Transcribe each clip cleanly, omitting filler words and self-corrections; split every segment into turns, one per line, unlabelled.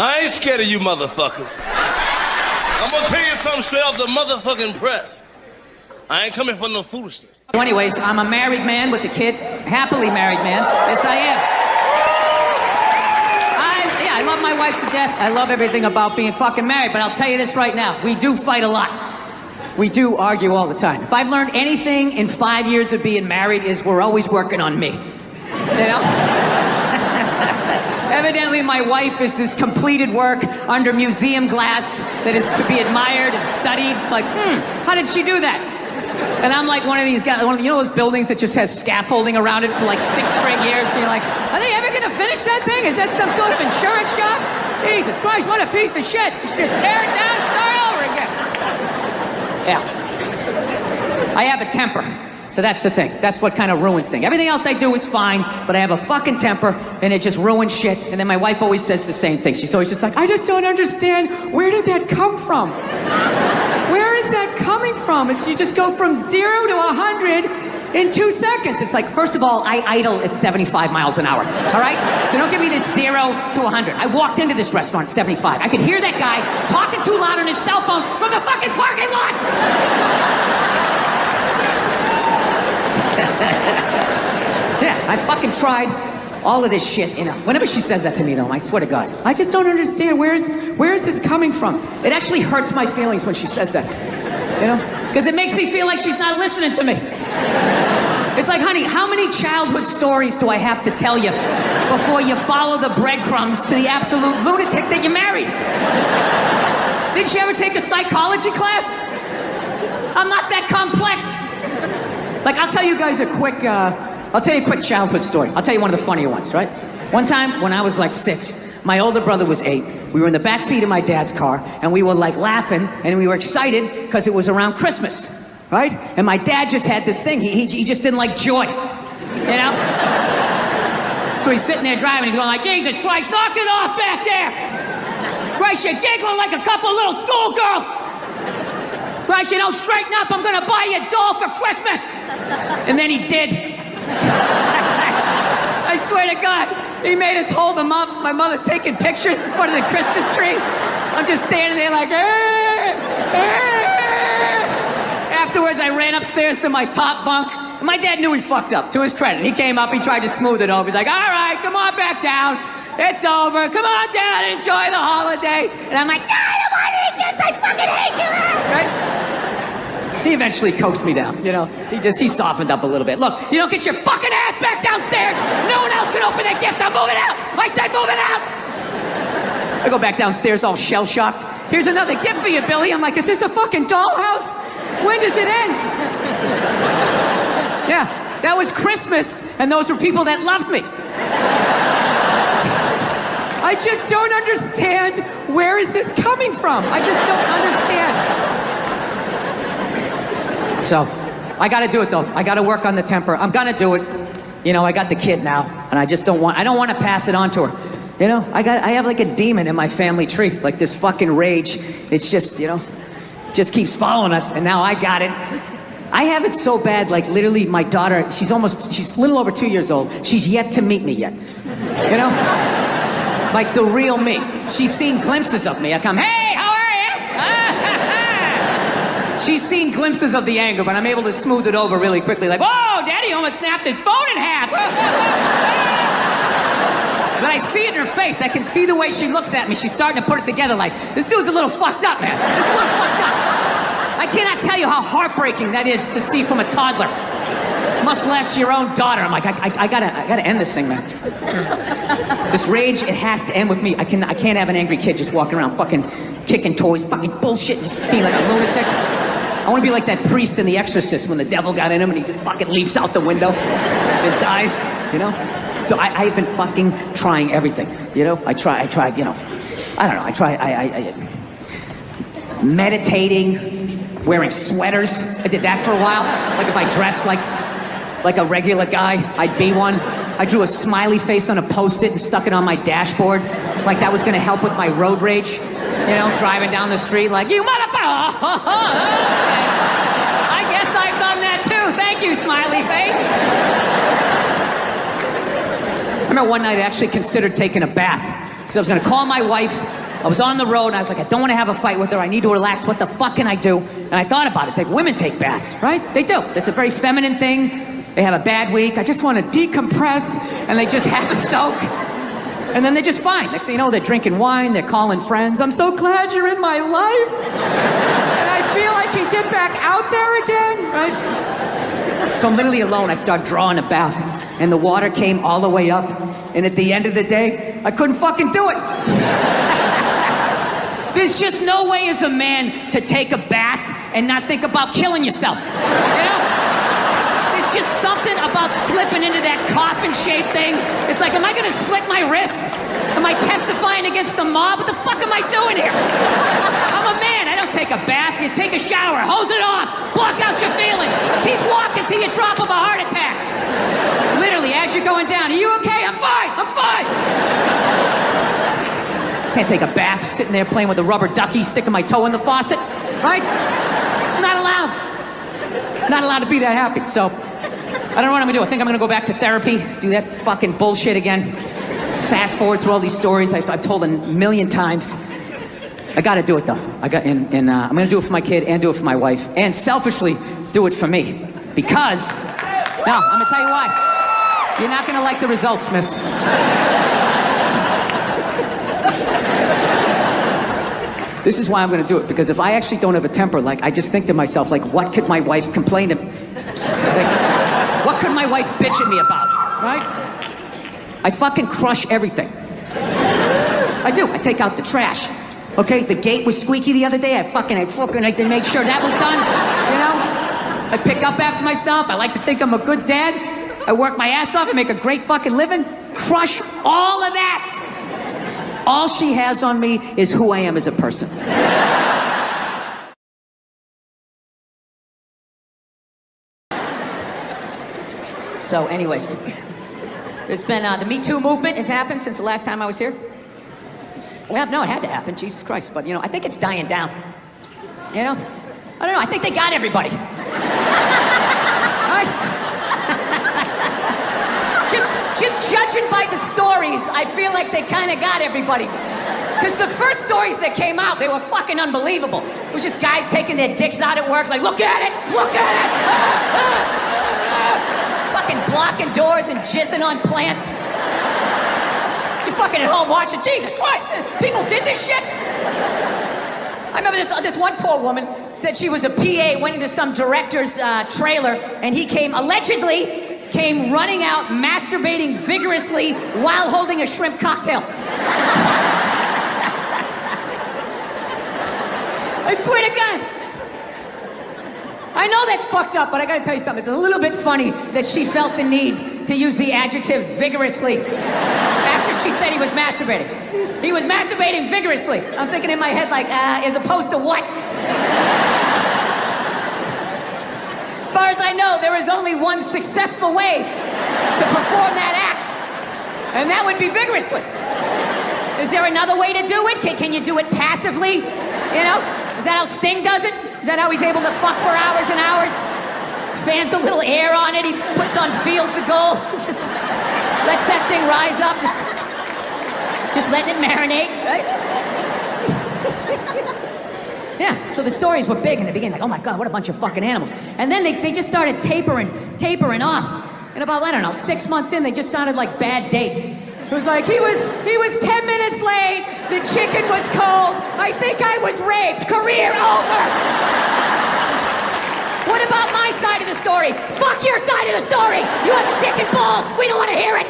I ain't scared of you motherfuckers. I'm gonna tell you something straight off the motherfucking press. I ain't coming for no foolishness.
So anyways, I'm a married man with a kid, happily married man. Yes, I am. I love my wife to death. I love everything about being fucking married, but I'll tell you this right now. We do fight a lot. We do argue all the time. If I've learned anything in 5 years of being married is we're always working on me. You know? Evidently, my wife is this completed work under museum glass that is to be admired and studied. Like, how did she do that? And I'm like one of these guys, you know those buildings that just has scaffolding around it for like 6 straight years? So you're like, are they ever gonna finish that thing? Is that some sort of insurance job? Jesus Christ, what a piece of shit. You should just tear it down and start over again. Yeah. I have a temper. So that's the thing. That's what kind of ruins things. Everything else I do is fine, but I have a fucking temper, and it just ruins shit. And then my wife always says the same thing. She's always just like, I just don't understand. Where did that come from? Where is that coming from? It's you just go from 0 to 100 in 2 seconds. It's like, first of all, I idle at 75 miles an hour. All right? So don't give me this 0 to 100. I walked into this restaurant at 75. I could hear that guy talking too loud on his cell phone from the fucking parking lot. Yeah, I fucking tried all of this shit, you know. Whenever she says that to me, though, I swear to God, I just don't understand. Where is this coming from? It actually hurts my feelings when she says that, you know? Because it makes me feel like she's not listening to me. It's like, honey, how many childhood stories do I have to tell you before you follow the breadcrumbs to the absolute lunatic that you married? Didn't you ever take a psychology class? I'm not that complex. Like, I'll tell you guys a quick childhood story. I'll tell you one of the funnier ones, right? One time, when I was like 6, my older brother was 8. We were in the backseat of my dad's car, and we were like laughing, and we were excited because it was around Christmas, right? And my dad just had this thing. He just didn't like joy, you know? So he's sitting there driving, he's going like, Jesus Christ, knock it off back there! Christ, you're giggling like a couple little schoolgirls! Christ, you don't straighten up, I'm gonna buy you a doll for Christmas! And then he did. I swear to God, he made us hold him up. My mother's taking pictures in front of the Christmas tree. I'm just standing there like, Afterwards, I ran upstairs to my top bunk. And my dad knew he fucked up, to his credit. He came up, he tried to smooth it over. He's like, all right, come on back down. It's over. Come on down and enjoy the holiday. And I'm like, I don't want to eat this. I fucking hate you. Right? He eventually coaxed me down, you know. He softened up a little bit. Look, you don't get your fucking ass back downstairs. No one else can open that gift. I'm moving out. I said moving out. I go back downstairs all shell-shocked. Here's another gift for you, Billy. I'm like, is this a fucking dollhouse? When does it end? Yeah, that was Christmas, and those were people that loved me. I just don't understand. Where is this coming from? I just don't understand. So, I gotta do it though. I gotta work on the temper. I'm gonna do it. You know, I got the kid now, and I don't want to pass it on to her. You know, I have like a demon in my family tree, like this fucking rage. It's just, you know, just keeps following us, and now I got it. I have it so bad, like literally my daughter, she's a little over 2 years old. She's yet to meet me yet. You know? Like the real me. She's seen glimpses of me. I come, hey, how are you? She's seen glimpses of the anger, but I'm able to smooth it over really quickly. Like, whoa, Daddy almost snapped his phone in half. But I see it in her face. I can see the way she looks at me. She's starting to put it together like, this dude's a little fucked up, man. This is a little fucked up. I cannot tell you how heartbreaking that is to see from a toddler. Much less your own daughter. I'm like, I gotta end this thing, man. This rage, it has to end with me. I can't have an angry kid just walking around fucking kicking toys, fucking bullshit, just being like a lunatic. I want to be like that priest in The Exorcist when the devil got in him and he just fucking leaps out the window and dies, you know? So I've been fucking trying everything, you know? I tried, you know, I don't know, I meditating, wearing sweaters. I did that for a while. Like if I dressed like a regular guy, I'd be one. I drew a smiley face on a Post-it and stuck it on my dashboard. Like that was gonna help with my road rage. You know, driving down the street like, you motherfucker! I guess I've done that too. Thank you, smiley face. I remember one night I actually considered taking a bath. Because I was gonna call my wife. I was on the road, and I was like, I don't want to have a fight with her. I need to relax. What the fuck can I do? And I thought about it. It's like, women take baths, right? They do. It's a very feminine thing. They have a bad week. I just want to decompress, and they just have a soak. And then they're just fine. Next thing you know, they're drinking wine. They're calling friends. I'm so glad you're in my life. And I feel I can get back out there again, right? So I'm literally alone. I start drawing a bath, and the water came all the way up. And at the end of the day, I couldn't fucking do it. There's just no way as a man to take a bath and not think about killing yourself, you know? There's just something about slipping into that coffin-shaped thing. It's like, am I gonna slit my wrists? Am I testifying against the mob? What the fuck am I doing here? I'm a man, I don't take a bath. You take a shower, hose it off, block out your feelings. Keep walking till you drop of a heart attack. Literally, as you're going down, are you okay? I'm fine. Can't take a bath, sitting there playing with a rubber ducky, sticking my toe in the faucet, right? Not allowed. Not allowed to be that happy. So, I don't know what I'm gonna do. I think I'm gonna go back to therapy, do that fucking bullshit again. Fast forward through all these stories I've told a million times. I gotta do it though. I'm gonna do it for my kid and do it for my wife, and selfishly do it for me. Because, now, I'm gonna tell you why. You're not gonna like the results, miss. This is why I'm gonna do it, because if I actually don't have a temper, like, I just think to myself, like, what could my wife complain to me? Like, what could my wife bitch at me about, right? I fucking crush everything. I do, I take out the trash. Okay, the gate was squeaky the other day, I did make sure that was done, you know? I pick up after myself, I like to think I'm a good dad. I work my ass off, I make a great fucking living. Crush all of that. All she has on me is who I am as a person. So anyways, there's been, the Me Too movement has happened since the last time I was here. Well, no, it had to happen, Jesus Christ. But, you know, I think it's dying down. You know? I don't know, I think they got everybody. Right? Just judging by the stories, I feel like they kind of got everybody. Because the first stories that came out, they were fucking unbelievable. It was just guys taking their dicks out at work, like, look at it! Fucking blocking doors and jizzing on plants. You're fucking at home watching, Jesus Christ, people did this shit? I remember this one poor woman said she was a PA, went into some director's trailer, and he allegedly came running out, masturbating vigorously while holding a shrimp cocktail. I swear to God. I know that's fucked up, but I gotta tell you something. It's a little bit funny that she felt the need to use the adjective vigorously after she said he was masturbating. He was masturbating vigorously. I'm thinking in my head like, as opposed to what? As far as I know, there is only one successful way to perform that act, and that would be vigorously. Is there another way to do it? Can you do it passively? You know? Is that how Sting does it? Is that how he's able to fuck for hours and hours? Fans a little air on it, he puts on fields of gold, just lets that thing rise up, just letting it marinate, right? Yeah, so the stories were big in the beginning, like, oh my God, what a bunch of fucking animals. And then they just started tapering off. And about, I don't know, 6 months in, they just sounded like bad dates. It was like, he was 10 minutes late, the chicken was cold, I think I was raped, career over. What about my side of the story? Fuck your side of the story! You have a dick and balls, we don't want to hear it!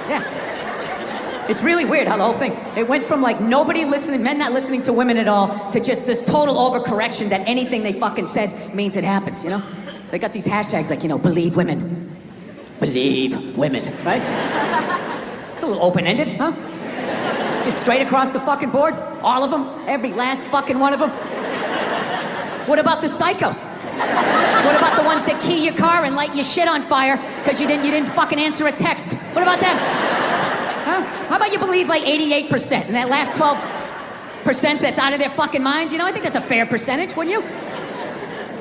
Yeah. It's really weird how the whole thing, it went from like nobody listening, men not listening to women at all, to just this total overcorrection that anything they fucking said means it happens, you know? They got these hashtags like, you know, believe women. Believe women, right? It's a little open-ended, huh? Just straight across the fucking board, all of them, every last fucking one of them. What about the psychos? What about the ones that key your car and light your shit on fire because you didn't fucking answer a text? What about them? Huh? How about you believe like 88%, and that last 12% that's out of their fucking minds? You know, I think that's a fair percentage, wouldn't you?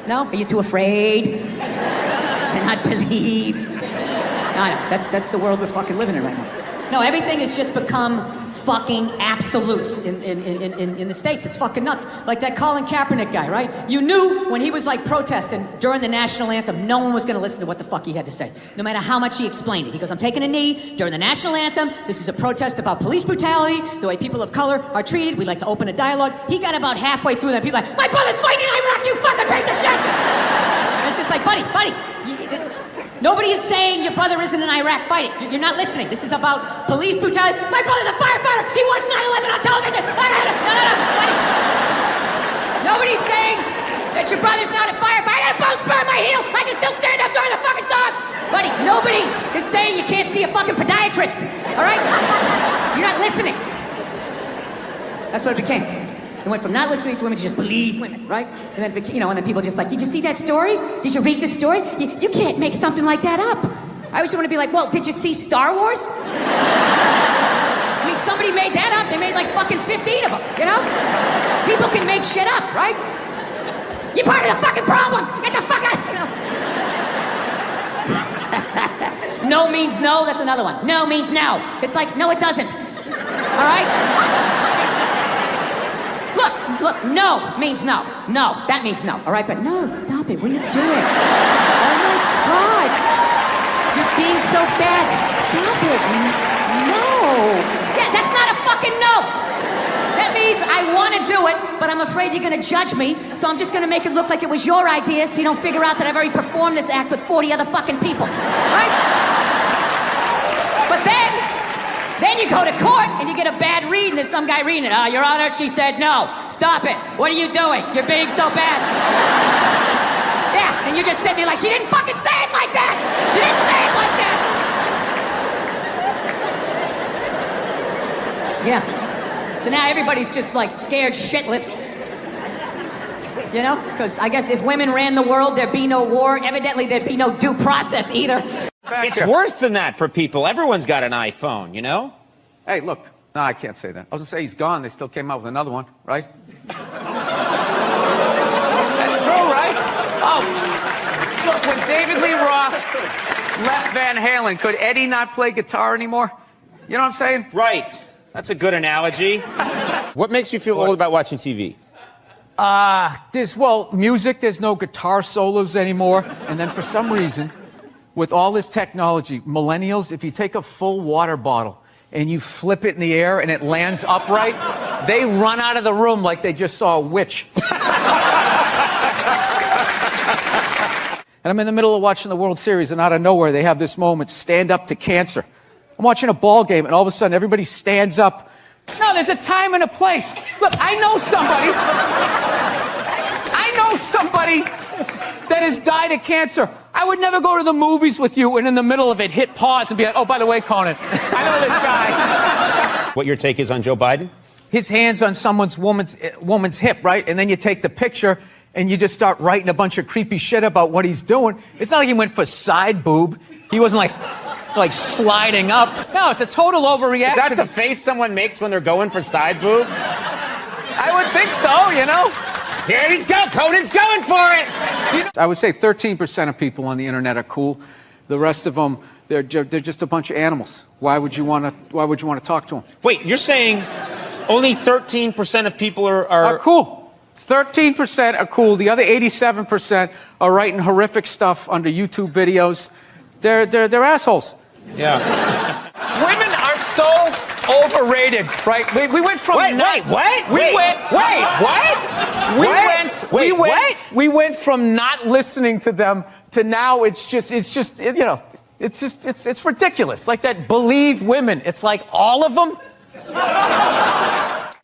No? Are you too afraid to not believe? No, that's the world we're fucking living in right now. No, everything has just become fucking absolutes in the States. It's fucking nuts. Like that Colin Kaepernick guy, right? You knew when he was like protesting during the national anthem, no one was gonna listen to what the fuck he had to say. No matter how much he explained it. He goes, I'm taking a knee during the national anthem. This is a protest about police brutality, the way people of color are treated. We'd like to open a dialogue. He got about halfway through that. People like, my brother's fighting in Iraq, you fucking piece of shit! And it's just like, buddy, nobody is saying your brother isn't in Iraq fighting. You're not listening. This is about police brutality. My brother's a firefighter. He watched 9/11 on television. No, buddy. Nobody's saying that your brother's not a firefighter. I got a bone spur in my heel. I can still stand up during the fucking song. Buddy, nobody is saying you can't see a fucking podiatrist. All right? You're not listening. That's what it became. It went from not listening to women to just believe women, right? And then, and then people just like, did you see that story? Did you read the story? You can't make something like that up. I always want to be like, well, did you see Star Wars? I mean, somebody made that up. They made like fucking 15 of them, you know? People can make shit up, right? You're part of the fucking problem. Get the fuck out, you know? No means no, that's another one. No means no. It's like, no, it doesn't. All right? Look, no means no. No, that means no, all right? But no, stop it. What are you doing? Oh my God. You're being so bad. Stop it. No. Yeah, that's not a fucking no. That means I want to do it, but I'm afraid you're going to judge me, so I'm just going to make it look like it was your idea so you don't figure out that I've already performed this act with 40 other fucking people, right? But then you go to court and you get a bad read and there's some guy reading it. Your Honor, she said no. Stop it. What are you doing? You're being so bad. Yeah, and you're just sitting there like, she didn't fucking say it like that. She didn't say it like that. Yeah. So now everybody's just like scared shitless. You know? Because I guess if women ran the world, there'd be no war. Evidently, there'd be no due process either.
It's worse than that for people. Everyone's got an iPhone, you know?
Hey, look. No, I can't say that. I was going to say he's gone. They still came out with another one, right? That's true, right? Oh, look, when David Lee Roth left Van Halen, could Eddie not play guitar anymore? You know what I'm saying?
Right. That's a good analogy. What makes you feel old about watching TV?
Music, there's no guitar solos anymore. And then for some reason, with all this technology, millennials, if you take a full water bottle and you flip it in the air and it lands upright, they run out of the room like they just saw a witch. And I'm in the middle of watching the World Series, and out of nowhere, they have this moment, stand up to cancer. I'm watching a ball game, and all of a sudden, everybody stands up. No, there's a time and a place. Look, I know somebody that has died of cancer. I would never go to the movies with you and in the middle of it hit pause and be like, oh, by the way, Conan, I know this guy.
What your take is on Joe Biden?
His hand's on woman's hip, right? And then you take the picture and you just start writing a bunch of creepy shit about what he's doing. It's not like he went for side boob. He wasn't like sliding up. No, it's a total overreaction.
Is that the face someone makes when they're going for side boob?
I would think so, you know?
Here he's go, Conan's going for it!
I would say 13% of people on the internet are cool. The rest of them, they're just a bunch of animals. Why would you want to talk to them?
Wait, you're saying only 13% of people are
cool. 13% are cool. The other 87% are writing horrific stuff under YouTube videos. They're assholes.
Yeah.
Women are so overrated, right? We went from We went from not listening to them to now it's ridiculous. Like that believe women. It's like all of them.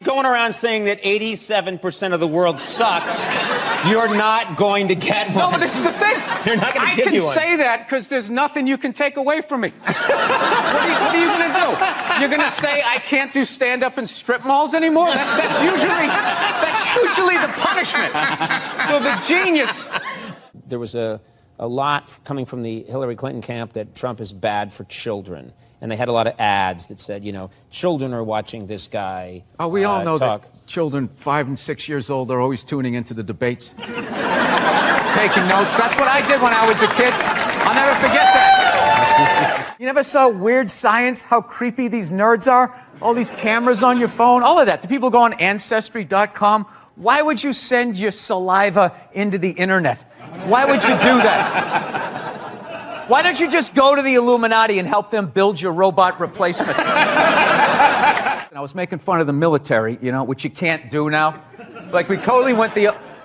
Going around saying that 87% of the world sucks, you're not going to get one.
No, but this is the thing.
You're not going to give you one.
I can say that because there's nothing you can take away from me. What are you going to do? You're going to say I can't do stand-up in strip malls anymore? That's usually the punishment. So the genius.
There was a lot coming from the Hillary Clinton camp that Trump is bad for children. And they had a lot of ads that said, children are watching this guy.
Oh, we all know
talk.
That children 5 and 6 years old are always tuning into the debates. Taking notes. That's what I did when I was a kid. I'll never forget that. You never saw Weird Science, how creepy these nerds are? All these cameras on your phone, all of that. The people go on Ancestry.com. Why would you send your saliva into the internet? Why would you do that? Why don't you just go to the Illuminati and help them build your robot replacement? And I was making fun of the military, you know, which you can't do now. Like, we totally went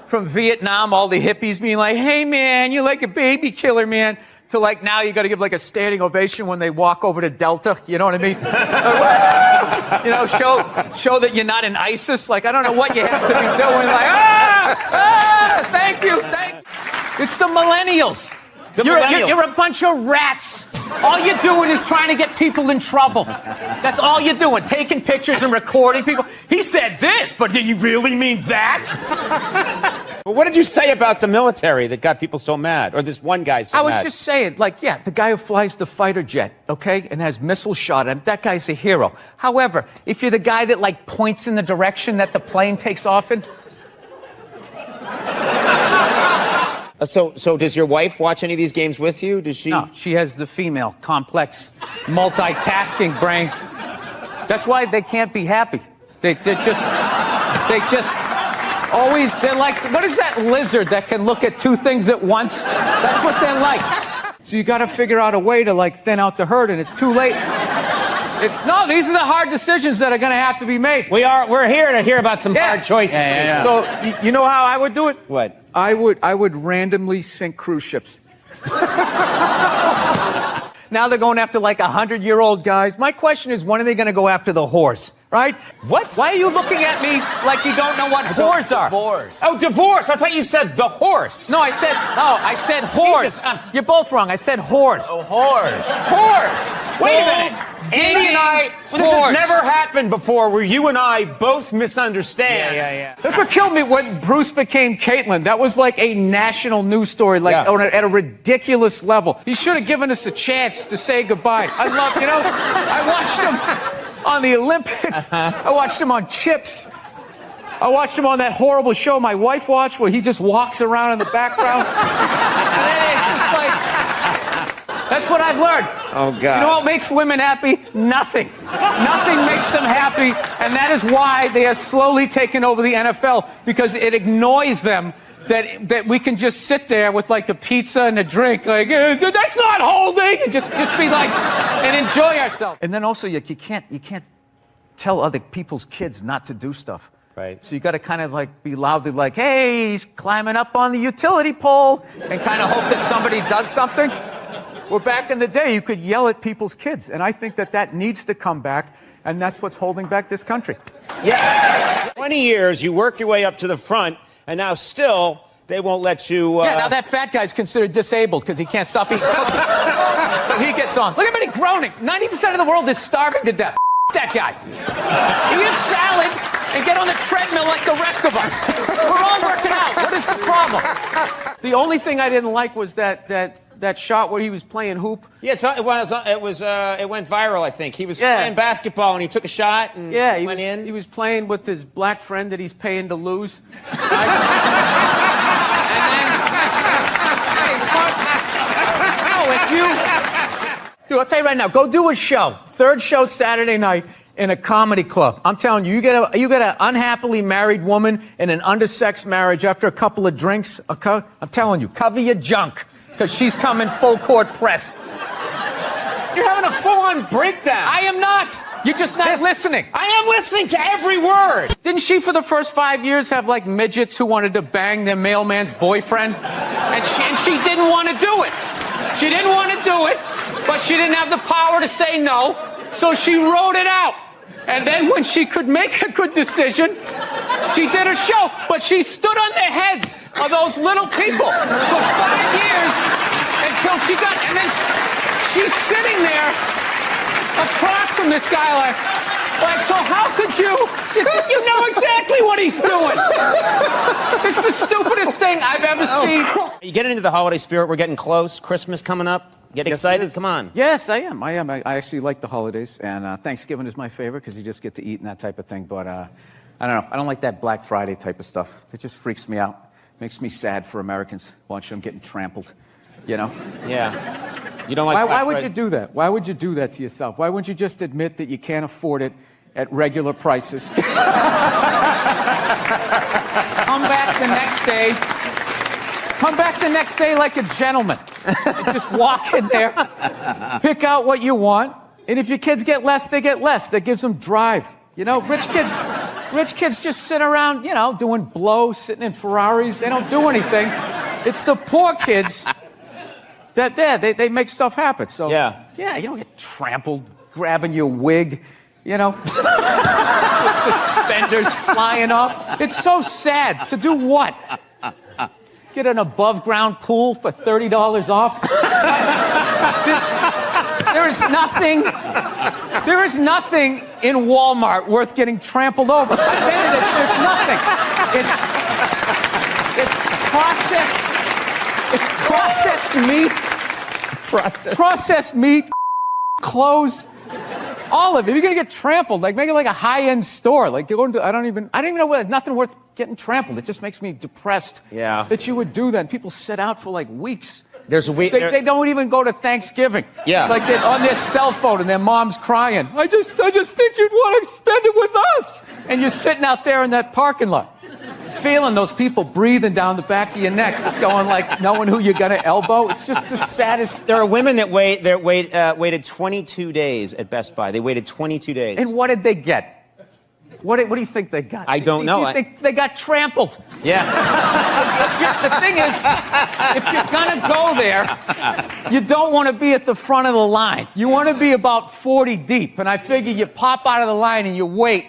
from Vietnam, all the hippies being like, hey, man, you're like a baby killer, man. To like now you got to give like a standing ovation when they walk over to Delta. You know what I mean? You know, show that you're not in ISIS. Like, I don't know what you have to be doing. Like, thank you. It's the millennials. You're a bunch of rats. All you're doing is trying to get people in trouble. That's all you're doing, taking pictures and recording people. He said this, but did he really mean that?
Well, what did you say about the military that got people so mad? Or this one guy so mad?
I was just saying, like, yeah, the guy who flies the fighter jet, okay, and has missiles shot at him, that guy's a hero. However, if you're the guy that, like, points in the direction that the plane takes off in...
So does your wife watch any of these games with you? Does she?
No, she has the female, complex, multitasking brain. That's why they can't be happy. They just always, they're like, what is that lizard that can look at two things at once? That's what they're like. So you got to figure out a way to, like, thin out the herd, and it's too late. No, these are the hard decisions that are going to have to be made.
We're here to hear about some hard choices.
Yeah. So you know how I would do it?
What?
I would randomly sink cruise ships. Now they're going after like 100-year-old guys. My question is, when are they going to go after the whores? Right?
What?
Why are you looking at me like you don't know what whores are?
Divorce.
Oh, divorce. I thought you said the horse.
No, I said whores. You're both wrong. I said whores.
Oh, whore.
Horse. Wait a minute. Andy and I, this has never happened before where you and I both misunderstand.
Yeah. That's what killed me when Bruce became Caitlyn. That was like a national news story, like at a ridiculous level. He should have given us a chance to say goodbye. I watched him on the Olympics. I watched him on Chips. I watched him on that horrible show my wife watched where he just walks around in the background. And it's just like... That's what I've learned.
Oh, God.
You know what makes women happy? Nothing. Nothing makes them happy, and that is why they are slowly taking over the NFL, because it annoys them that we can just sit there with, like, a pizza and a drink, like, that's not holding, and just be like, and enjoy ourselves. And then also, you can't tell other people's kids not to do stuff.
Right.
So you got to kind of like be loudly like, hey, he's climbing up on the utility pole, and kind of hope that somebody does something. Well, back in the day, you could yell at people's kids, and I think that needs to come back, and that's what's holding back this country.
Yeah. 20 years, you work your way up to the front, and now still they won't let you...
Yeah, now that fat guy's considered disabled because he can't stop eating cookies. So he gets on. Look at everybody groaning. 90% of the world is starving to death. That guy. Eat a salad and get on the treadmill like the rest of us. We're all working out. What is the problem? The only thing I didn't like was that shot where he was playing hoop.
Yeah, it went viral, I think. He was playing basketball, and he took a shot and went in.
He was playing with his black friend that he's paying to lose. Dude, I'll tell you right now, go do a show. Third show Saturday night in a comedy club. I'm telling you, you get an unhappily married woman in an undersexed marriage after a couple of drinks. I'm telling you, cover your junk, because she's coming full court press.
You're having a full-on breakdown.
I am not. You're just not listening.
I am listening to every word.
Didn't she, for the first 5 years, have like midgets who wanted to bang their mailman's boyfriend? And she didn't want to do it. She didn't want to do it, but she didn't have the power to say no, so she wrote it out. And then when she could make a good decision, she did a show. But she stood on the heads of those little people for 5 years until she got... And then she's sitting there across from this guy like, so how could you... You know exactly what he's doing. It's the stupidest thing I've ever seen.
Are you getting into the holiday spirit? We're getting close. Christmas coming up. Get excited? Come on.
Yes, I am. I actually like the holidays, and Thanksgiving is my favorite because you just get to eat and that type of thing. But I don't know. I don't like that Black Friday type of stuff. It just freaks me out. Makes me sad for Americans watching them getting trampled. You know?
Yeah. You don't like
Why would you do that? Why would you do that to yourself? Why wouldn't you just admit that you can't afford it at regular prices? Come back the next day. Come back the next day like a gentleman. And just walk in there, pick out what you want, and if your kids get less, they get less. That gives them drive. You know, rich kids just sit around, you know, doing blow, sitting in Ferraris. They don't do anything. It's the poor kids that they make stuff happen. So yeah, you don't get trampled grabbing your wig, you know, suspenders flying off. It's so sad. To do what? Get an above-ground pool for $30 off? There is nothing in Walmart worth getting trampled over. I've been in it. There's nothing. It's processed meat. Processed meat, clothes, all of it. You're gonna get trampled. Like, make it like a high-end store. Like, you're going to, I don't even know where. There's nothing worth getting trampled. It just makes me depressed.
Yeah.
That you would do that. And people sit out for like weeks.
There's a week.
They don't even go to Thanksgiving.
Yeah.
Like they're on their cell phone and their mom's crying. I just think you'd want to spend it with us. And you're sitting out there in that parking lot, feeling those people breathing down the back of your neck, just going like, knowing who you're gonna elbow. It's just the saddest.
There are women that waited 22 days at Best Buy. They waited 22 days.
And what did they get? What do you think they got?
I don't know.
They got trampled.
Yeah.
The thing is, if you're gonna go there, you don't want to be at the front of the line. You want to be about 40 deep. And I figure you pop out of the line and you wait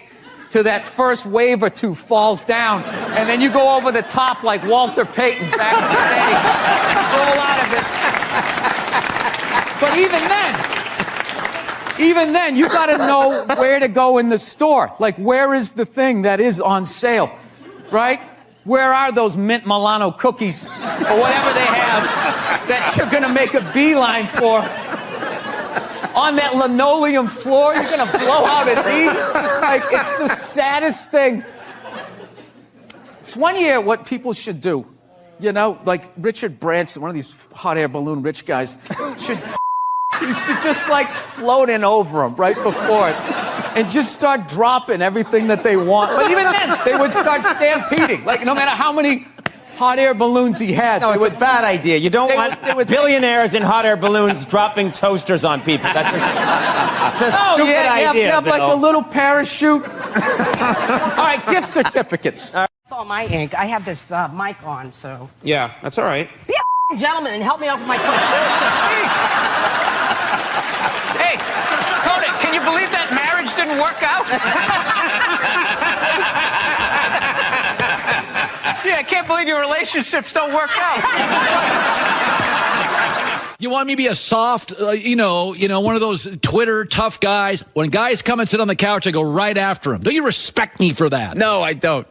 till that first wave or two falls down, and then you go over the top like Walter Payton back in the day. Roll out of it. But even then, you got to know where to go in the store. Like, where is the thing that is on sale, right? Where are those mint Milano cookies or whatever they have that you're going to make a beeline for? On that linoleum floor, you're going to blow out and eat. It's just like, it's the saddest thing. It's one year what people should do. You know, like Richard Branson, one of these hot air balloon rich guys, you should just like float in over them right before it and just start dropping everything that they want. But even then, they would start stampeding. Like, no matter how many hot air balloons he had.
No, it's a bad idea. You don't want billionaires in hot air balloons dropping toasters on people. That's just a stupid idea.
You have like a little parachute. All right, gift certificates.
It's all my ink. I have this mic on, so.
Yeah, that's all right.
Be a gentleman and help me out with my question.
Hey, Cody, can you believe that marriage didn't work out? Yeah, I can't believe your relationships don't work out.
You want me to be a soft, one of those Twitter tough guys? When guys come and sit on the couch, I go right after them. Don't you respect me for that?
No, I don't.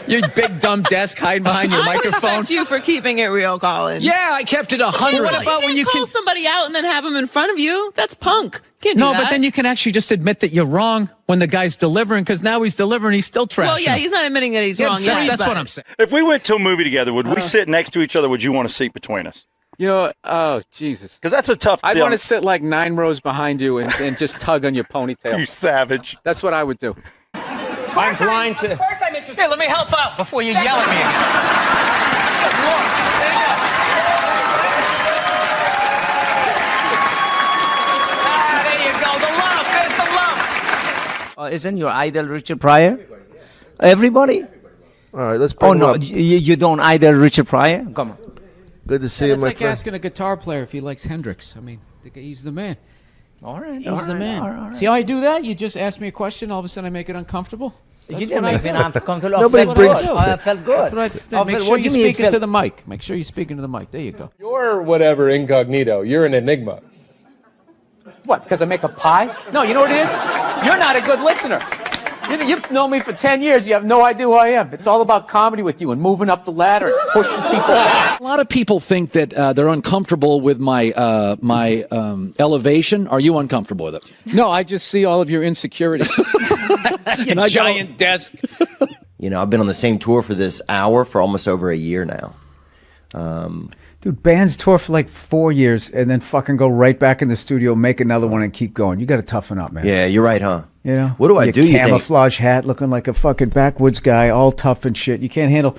Your big dumb desk hiding behind your microphone.
I respect you for keeping it real, Colin.
Yeah, I kept it 100.
What about when you call somebody out and then have them in front of you? That's punk. Can't do that.
No, but then you can actually just admit that you're wrong when the guy's delivering, because now he's delivering, he's still trashing.
Well, yeah, he's not admitting that he's wrong.
That's what I'm saying.
If we went to a movie together, would we sit next to each other? Would you want a seat between us?
You know, oh, Jesus.
Because that's a tough deal.
I'd want to sit like 9 rows behind you and just tug on your ponytail.
You savage.
That's what I would do.
I'm flying to...
Of course I'm interested.
Here, let me help out before you yell at me again. There you go. The love. There's the love.
Isn't your idol Richard Pryor? Everybody?
All right, let's bring him up.
You don't idol Richard Pryor? Come on.
Good to see you,
It's
my
like
friend.
asking a guitar player if he likes Hendrix. I mean, he's the man.
All right.
He's the man. See how I do that? You just ask me a question, all of a sudden I make it uncomfortable.
You didn't make it uncomfortable.
Nobody brings...
I felt good.
Make sure you're speaking to the mic. Make sure you're speaking to the mic. There you go.
You're whatever incognito. You're an enigma.
What, because I make a pie? No, you know what it is? You're not a good listener. You've known me for 10 years. You have no idea who I am. It's all about comedy with you and moving up the ladder and pushing people out.
A lot of people think that they're uncomfortable with my elevation. Are you uncomfortable with it?
No, I just see all of your insecurities.
Your giant desk.
You know, I've been on the same tour for this hour for almost over a year now.
Dude, bands tour for like 4 years and then fucking go right back in the studio, make another one, and keep going. You got to toughen up, man.
Yeah, you're right, huh?
You know?
What do I do, you think?
Camouflage hat, looking like a fucking backwoods guy, all tough and shit. You can't handle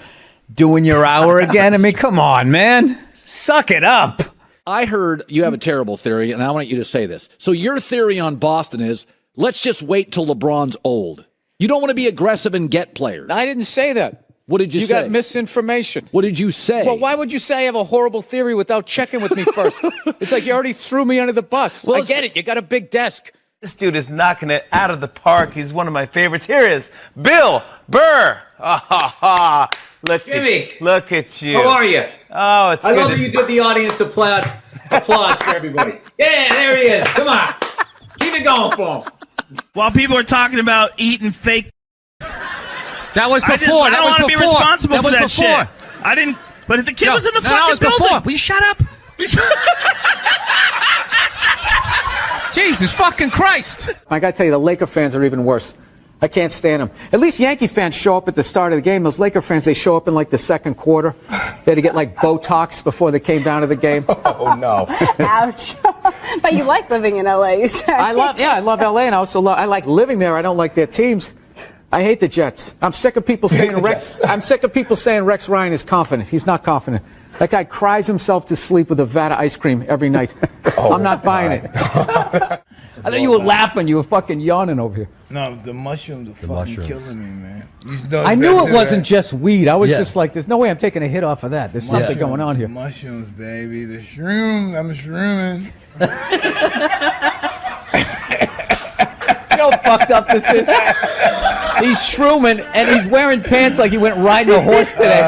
doing your hour again? I mean, come on, man. Suck it up.
I heard you have a terrible theory, and I want you to say this. So your theory on Boston is, let's just wait till LeBron's old. You don't want to be aggressive and get players.
I didn't say that.
What did you say?
You got misinformation.
What did you say?
Well, why would you say I have a horrible theory without checking with me first? It's like you already threw me under the bus. Well, I get it. You got a big desk.
This dude is knocking it out of the park. He's one of my favorites. Here he is, Bill Burr. Look at you.
How are you?
Oh, it's good.
I love that you did the audience applause for everybody. Yeah, there he is. Come on. Keep it going for him.
While people are talking about eating fake.
That was before.
I don't want to be responsible for that shit. I didn't. But if the kid was in the fucking building.
Before. Will you shut up? Jesus fucking Christ.
I got to tell you, the Laker fans are even worse. I can't stand them. At least Yankee fans show up at the start of the game. Those Laker fans, they show up in like the second quarter. They had to get like Botox before they came down to the game.
Oh, no.
Ouch. But you like living in LA, you said.
I love LA, and I also I like living there. I don't like their teams. I hate the Jets. I'm sick of people saying Rex Ryan is confident. He's not confident. That guy cries himself to sleep with a vat of ice cream every night. I'm not buying it. I thought you were laughing. You were fucking yawning over here.
No, the mushrooms are fucking killing me, man.
I knew it wasn't just weed. I was just like, there's no way I'm taking a hit off of that. There's something going on here.
Mushrooms, baby. The shrooms. I'm shrooming.
You know how fucked up this is? He's shrooming, and he's wearing pants like he went riding a horse today.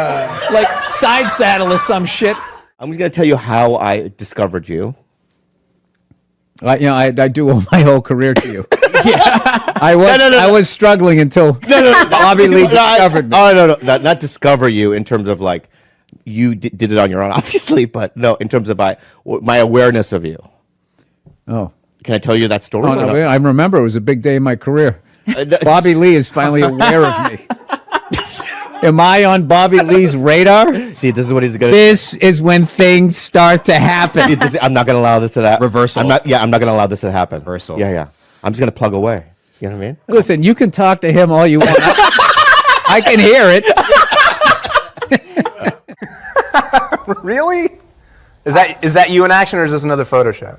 Like side saddle or some shit.
I'm just going to tell you how I discovered you.
I do owe my whole career to you. I was struggling until Bobby Lee discovered me.
Oh, no, not discover you in terms of like you did it on your own, obviously, but no, in terms of my awareness of you.
Oh.
Can I tell you that story?
Oh, no, I remember it was a big day in my career. Bobby Lee is finally aware of me. Am I on Bobby Lee's radar?
See, this is what he's going to.
This is when things start to happen.
I'm not going to allow this to happen.
Reversal.
I'm not going to allow this to happen.
Reversal.
Yeah. I'm just going to plug away. You know what I mean?
Listen, you can talk to him all you want. I can hear it.
Really? Is that you in action, or is this another photo shoot?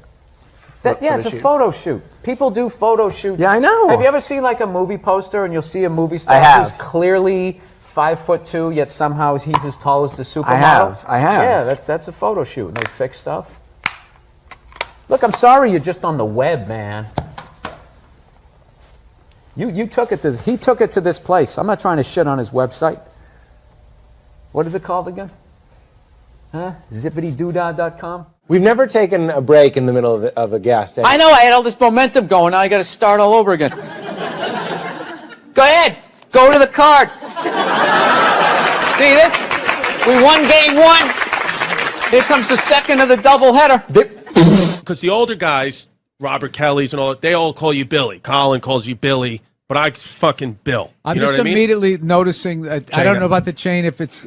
It's a photo shoot. People do photo shoots.
Yeah, I know.
Have you ever seen like a movie poster and you'll see a movie star who's clearly 5'2", yet somehow he's as tall as the supermodel?
I have.
Yeah, that's a photo shoot. And they fix stuff. Look, I'm sorry you're just on the web, man. You took it to he took it to this place. I'm not trying to shit on his website. What is it called again? Zippitydoodah.com?
We've never taken a break in the middle of a gas station.
I know, I had all this momentum going. Now I got to start all over again. Go ahead. Go to the card. See this? We won game one. Here comes the second of the doubleheader.
Because the older guys, Robert Kelly's and all that, they all call you Billy. Colin calls you Billy, but I fucking Bill.
I'm
you know
just
what I mean?
immediately noticing. I don't know about the chain if it's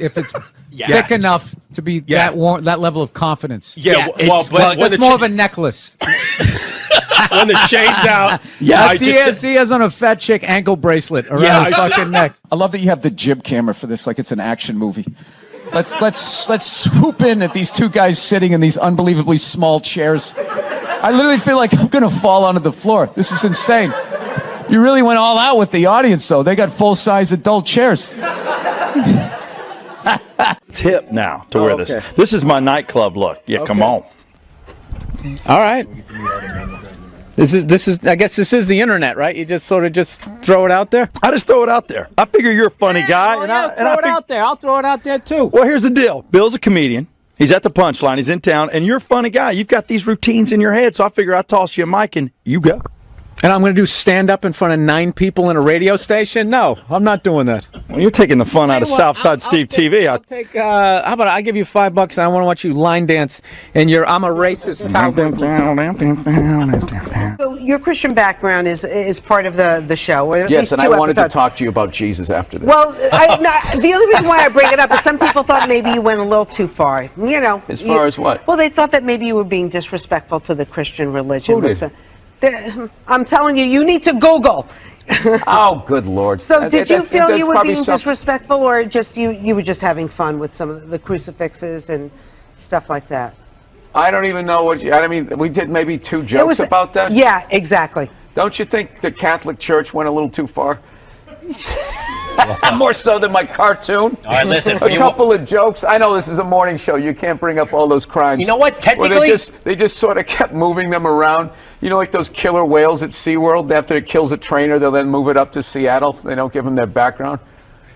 thick enough to be that level of confidence.
Yeah,
it's more of a necklace.
When the chain's out,
he has on a fat chick ankle bracelet around his fucking neck.
I love that you have the jib camera for this, like it's an action movie. Let's swoop in at these two guys sitting in these unbelievably small chairs. I literally feel like I'm gonna fall onto the floor. This is insane. You really went all out with the audience, though. They got full-size adult chairs.
Tip now to wear this. This is my nightclub look. Yeah, come on.
All right. This is. I guess this is the internet, right? You just sort of throw it out there.
I just throw it out there. I figure you're a funny guy,
throw it out there. I'll throw it out there too.
Well, here's the deal. Bill's a comedian. He's at the Punchline. He's in town, and you're a funny guy. You've got these routines in your head, so I figure I toss you a mic and you go.
And I'm going to do stand-up in front of 9 people in a radio station? No, I'm not doing that.
Well, you're taking the fun out of Southside Steve TV.
I'll take, how about I give you $5 and I want to watch you line dance and I'm a racist cowboy.
So your Christian background is part of the show. Or at
Yes,
least
and
2
I wanted
episodes.
to talk to you about Jesus after this.
Well, the only reason why I bring it up is some people thought maybe you went a little too far. You know.
As far as what?
Well, they thought that maybe you were being disrespectful to the Christian religion.
Who did?
I'm telling you, you need to Google.
Oh, good Lord.
So did you feel
that's
you were
probably
being disrespectful, or just you were just having fun with some of the crucifixes and stuff like that?
I don't even know what I mean, we did maybe 2 jokes about that?
Yeah, exactly.
Don't you think the Catholic Church went a little too far? More so than my cartoon.
All right, listen.
A couple of jokes. I know this is a morning show. You can't bring up all those crimes.
You know what? Technically,
they just sort of kept moving them around. You know, like those killer whales at SeaWorld. After it kills a trainer, they'll then move it up to Seattle. They don't give them their background.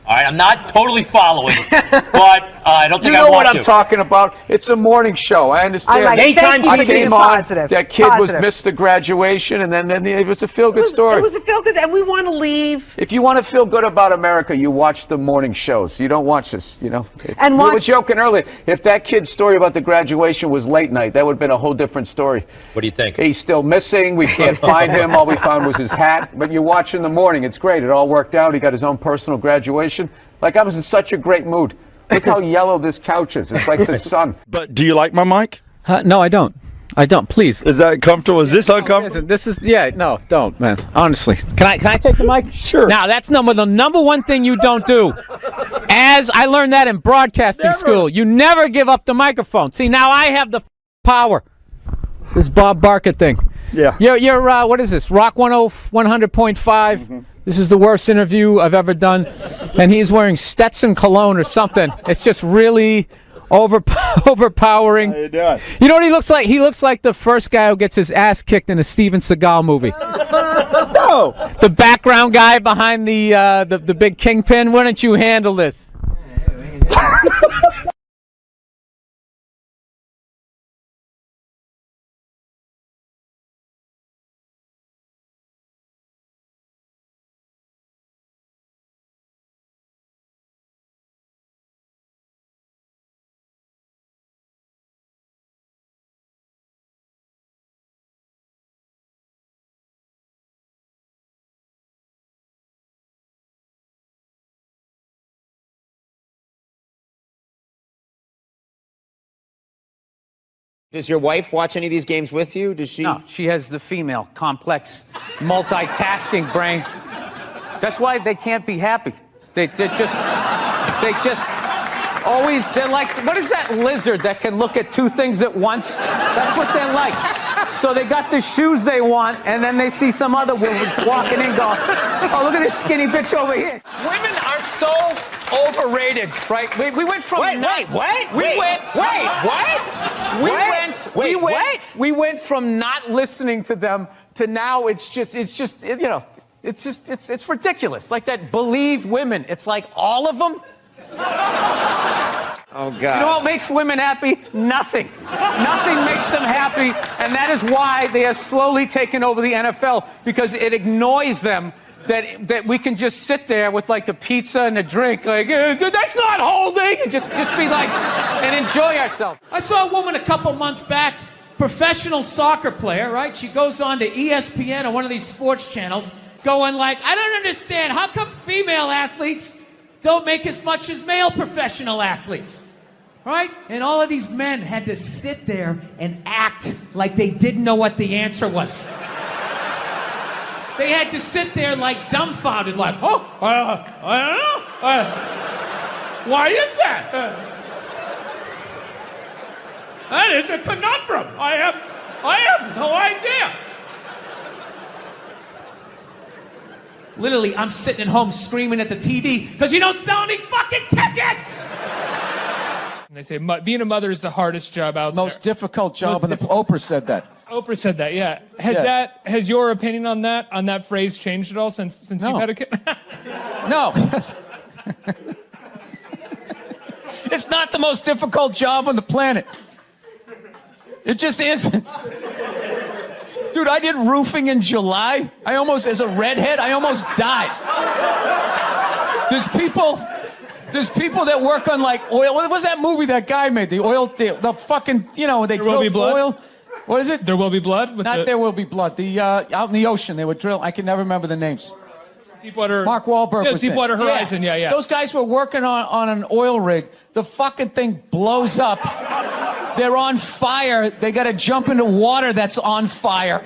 all right, I'm not totally following, but I don't think
you
I
know
want
what I'm talking about. It's a morning show. I understand.
I
came on.
positive.
That kid
Positive.
missed the graduation, and then it was a feel-good story.
It was a feel-good, and we want to leave.
If you want to feel good about America, you watch the morning shows. You don't watch this, you know.
And
we were joking earlier. If that kid's story about the graduation was late night, that would have been a whole different story.
What do you think?
He's still missing. We can't find him. All we found was his hat. But you watch in the morning. It's great. It all worked out. He got his own personal graduation. Like, I was in such a great mood. Look how yellow this couch is. It's like the sun.
But do you like my mic?
No, I don't. I don't. Please.
Is that comfortable? Is this uncomfortable?
This is no, don't, man. Honestly, can I take the mic?
Sure.
Now that's the number one thing you don't do. As I learned that in broadcasting school, you never give up the microphone. See, now I have the power. This Bob Barker thing.
Yeah.
You're what is this? Rock 100.5. Mm-hmm. This is the worst interview I've ever done, and he's wearing Stetson cologne or something. It's just really overpowering.
How you doing?
You know what he looks like? He looks like the first guy who gets his ass kicked in a Steven Seagal movie.
No.
The background guy behind the big kingpin. Why don't you handle this?
Does your wife watch any of these games with you? Does she?
No, she has the female, complex, multitasking brain. That's why they can't be happy. They just always, they're like, what is that lizard that can look at 2 things at once? That's what they're like. So they got the shoes they want, and then they see some other woman walking in going, oh, look at this skinny bitch over here. Women are so overrated, right? We went from... We went from not listening to them to now it's ridiculous. Like that Believe women. It's like all of them.
Oh, God.
You know what makes women happy? Nothing. Nothing makes them happy, and that is why they are slowly taking over the NFL, because it annoys them that we can just sit there with like a pizza and a drink, like, that's not holding, and just be like, and enjoy ourselves. I saw a woman a couple months back, professional soccer player, right? She goes on to ESPN or one of these sports channels, going like, I don't understand, how come female athletes don't make as much as male professional athletes, right? And all of these men had to sit there and act like they didn't know what the answer was. They had to sit there like dumbfounded, like, I don't know. Why is that? That is a conundrum. I have no idea. Literally, I'm sitting at home screaming at the TV because you don't sell any fucking tickets!
And they say being a mother is the hardest job out there.
Most difficult job, and Oprah said that.
Oprah said that, yeah. Has your opinion on that phrase changed at all since you've had a kid?
No. It's not the most difficult job on the planet. It just isn't. Dude, I did roofing in July. As a redhead, I almost died. There's people that work on like oil. What was that movie that guy made? The fucking, they drill for oil. What is it?
There Will Be Blood?
There Will Be Blood. Out in the ocean, they would drill. I can never remember the names.
Deepwater.
Mark Wahlberg was
Deepwater Horizon, yeah.
Those guys were working on an oil rig. The fucking thing blows up. They're on fire. They got to jump into water that's on fire.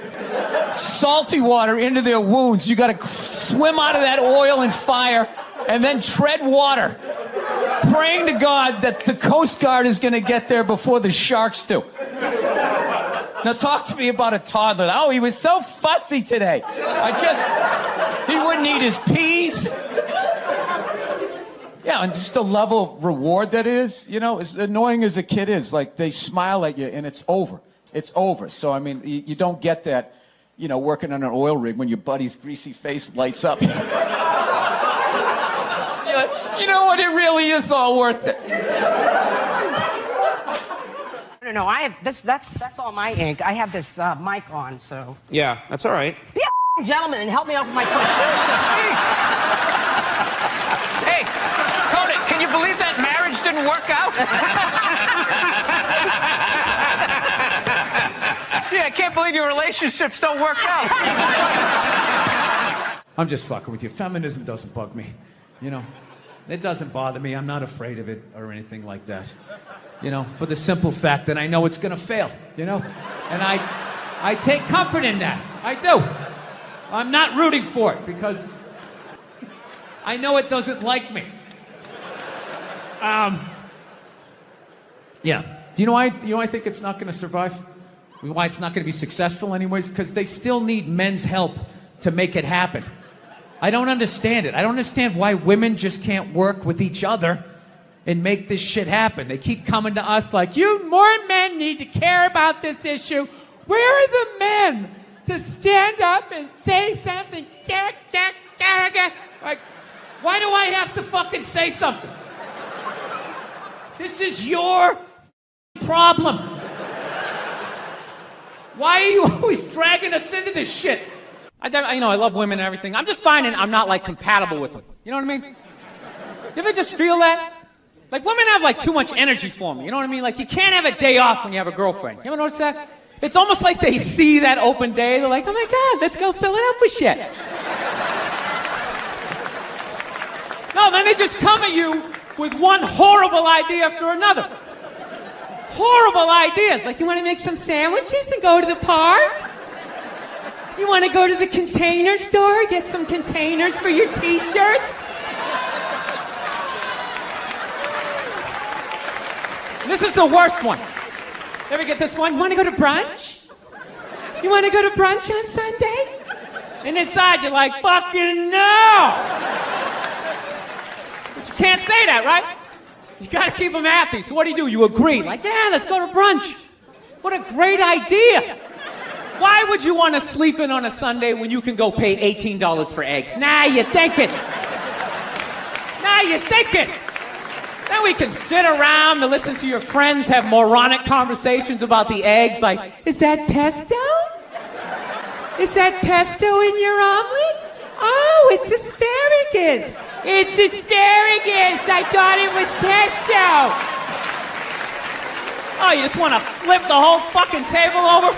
Salty water into their wounds. You got to swim out of that oil and fire and then tread water, praying to God that the Coast Guard is going to get there before the sharks do. Now talk to me about a toddler. Oh, he was so fussy today. He wouldn't eat his peas. Yeah, and just the level of reward that is, as annoying as a kid is, like they smile at you and it's over. It's over. So, I mean, you don't get that, working on an oil rig when your buddy's greasy face lights up. You know what? It really is all worth it.
No, I have that's all my ink. I have this mic on, so.
Yeah, that's all right.
Be a gentleman and help me out with my question.
Hey, Conan, can you believe that marriage didn't work out? Yeah, I can't believe your relationships don't work out.
I'm just fucking with you. Feminism doesn't bug me. It doesn't bother me. I'm not afraid of it or anything like that. For the simple fact that I know it's going to fail, And I take comfort in that. I do. I'm not rooting for it because I know it doesn't like me. Yeah. Do you know why I think it's not going to survive? Why it's not going to be successful anyways? Because they still need men's help to make it happen. I don't understand it. I don't understand why women just can't work with each other and make this shit happen. They keep coming to us like, more men need to care about this issue. Where are the men to stand up and say something? Like, why do I have to fucking say something? This is your problem. Why are you always dragging us into this shit?
I love women and everything. I'm just finding I'm not like compatible with them. You know what I mean? You ever just feel that? Like women have like too much energy for me. You know what I mean? Like you can't have a day off when you have a girlfriend. You ever notice that? It's almost like they see that open day. They're like, oh my God, let's go fill it up with shit. No, then they just come at you with one horrible idea after another. Horrible ideas. Like you want to make some sandwiches and go to the park? You want to go to the container store, get some containers for your t-shirts? This is the worst one. Ever get this one? You want to go to brunch? You want to go to brunch on Sunday? And inside you're like, fucking no! But you can't say that, right? You gotta keep them happy. So what do? You agree. Like, yeah, let's go to brunch. What a great idea. Why would you want to sleep in on a Sunday when you can go pay $18 for eggs? Nah, you're thinking. Then we can sit around and listen to your friends have moronic conversations about the eggs. Like, is that pesto? Is that pesto in your omelet? Oh, it's asparagus. It's asparagus. I thought it was pesto. Oh, you just want to flip the whole fucking table over?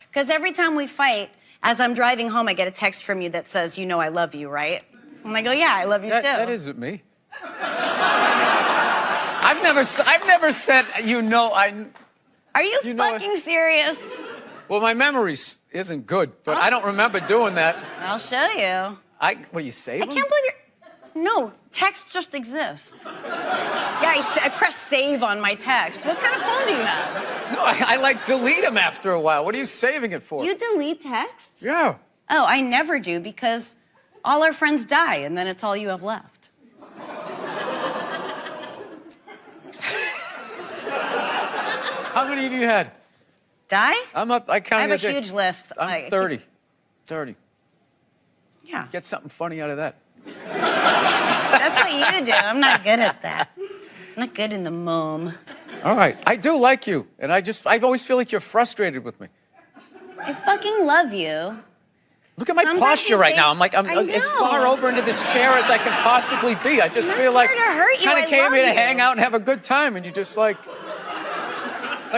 Because every time we fight, as I'm driving home, I get a text from you that says, I love you, right? And I go, yeah, I love you too.
That isn't me. I've never said,
Are you fucking serious?
Well, my memory isn't good, but I don't remember doing that.
I'll show you.
You save them?
I can't believe you're... No, texts just exist. Yeah, I press save on my text. What kind of phone do you have?
No, I delete them after a while. What are you saving it for?
You delete texts?
Yeah.
Oh, I never do because all our friends die and then it's all you have left.
How many of you had?
Die?
I counted.
I have a huge list.
I'm 30. 30.
Yeah.
Get something funny out of that.
That's what you do. I'm not good at that. I'm not good in the mom.
All right. I do like you. And I always feel like you're frustrated with me.
I fucking love you.
Look at my
Sometimes
posture
you
right
say-
now. I'm like, I'm
I
as
know.
far over into this chair as I can possibly be. I just
I'm
feel
not
like
here to hurt you.
kind
I
of came
love
here to
you.
hang out and have a good time, and you just like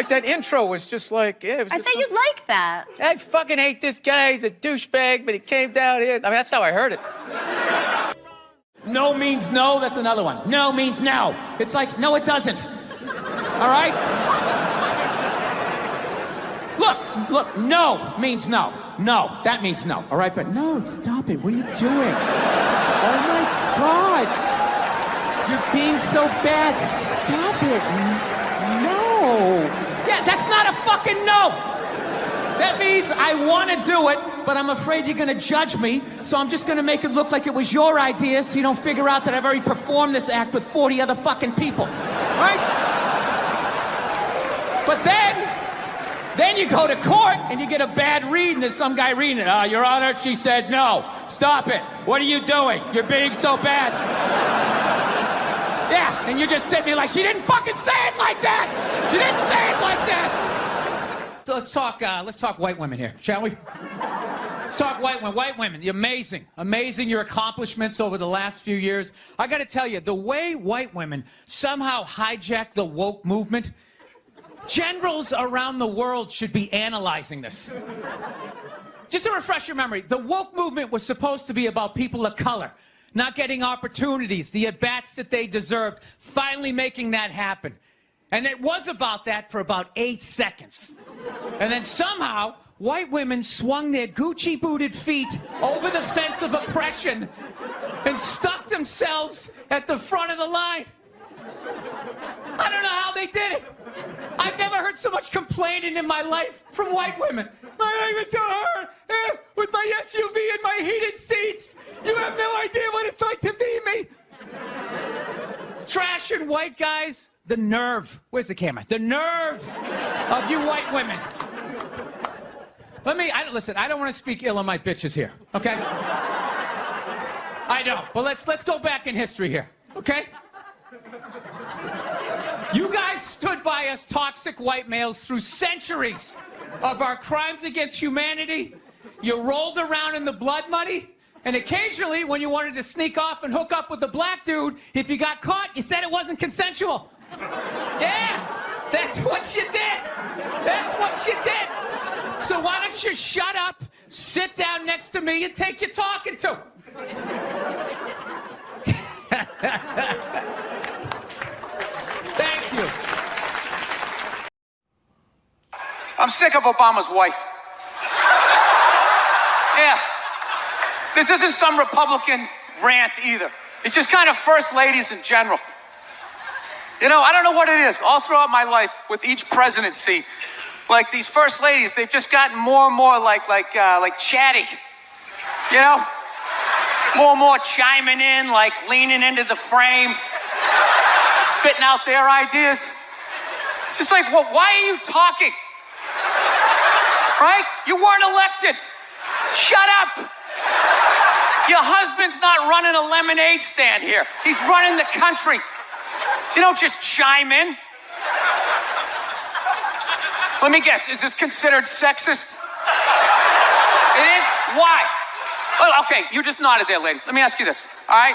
that intro was just like, yeah. It was
I
just
thought you'd like that.
I fucking hate this guy. He's a douchebag, but he came down here. I mean, that's how I heard it.
No means no, that's another one. No means no. It's like, no, it doesn't. All right? Look, no means no. No, that means no. All right, but no, stop it. What are you doing? Oh my God. You're being so bad. Stop it. No. Yeah, that's not a fucking no. That means I want to do it, but I'm afraid you're going to judge me, so I'm just going to make it look like it was your idea so you don't figure out that I've already performed this act with 40 other fucking people. Right? But then you go to court and you get a bad read and there's some guy reading it. Your Honor, she said no. Stop it. What are you doing? You're being so bad. Yeah, and you're just sitting there like, she didn't fucking say it like that. She didn't say it like that. So let's talk white women here, shall we? Let's talk white women. White women, you're amazing your accomplishments over the last few years. I got to tell you, the way white women somehow hijacked the woke movement, generals around the world should be analyzing this. Just to refresh your memory, the woke movement was supposed to be about people of color not getting opportunities, the at-bats that they deserved, finally making that happen. And it was about that for about 8 seconds. And then somehow, white women swung their Gucci-booted feet over the fence of oppression and stuck themselves at the front of the line. I don't know how they did it. I've never heard so much complaining in my life from white women. My life is so hard with my SUV and my heated seats. You have no idea what it's like to be me. Trash and white guys. The nerve. Where's the camera? The nerve of you white women. Listen, I don't want to speak ill of my bitches here, okay? I don't. But let's go back in history here, okay? You guys stood by us toxic white males through centuries of our crimes against humanity. You rolled around in the blood money. And occasionally, when you wanted to sneak off and hook up with a black dude, if you got caught, you said it wasn't consensual. Yeah, that's what you did. That's what you did. So why don't you shut up, sit down next to me, and take your talking to. Thank you.
I'm sick of Obama's wife. Yeah. This isn't some Republican rant either. It's just kind of first ladies in general. You know, I don't know what it is. All throughout my life, with each presidency, like these first ladies, they've just gotten more and more like chatty. You know, more and more chiming in, like leaning into the frame, spitting out their ideas. It's just like, well, why are you talking? Right? You weren't elected. Shut up. Your husband's not running a lemonade stand here. He's running the country. You don't just chime in. Let me guess, is this considered sexist? It is? Why? Well, okay, you just nodded there, lady. Let me ask you this, all right?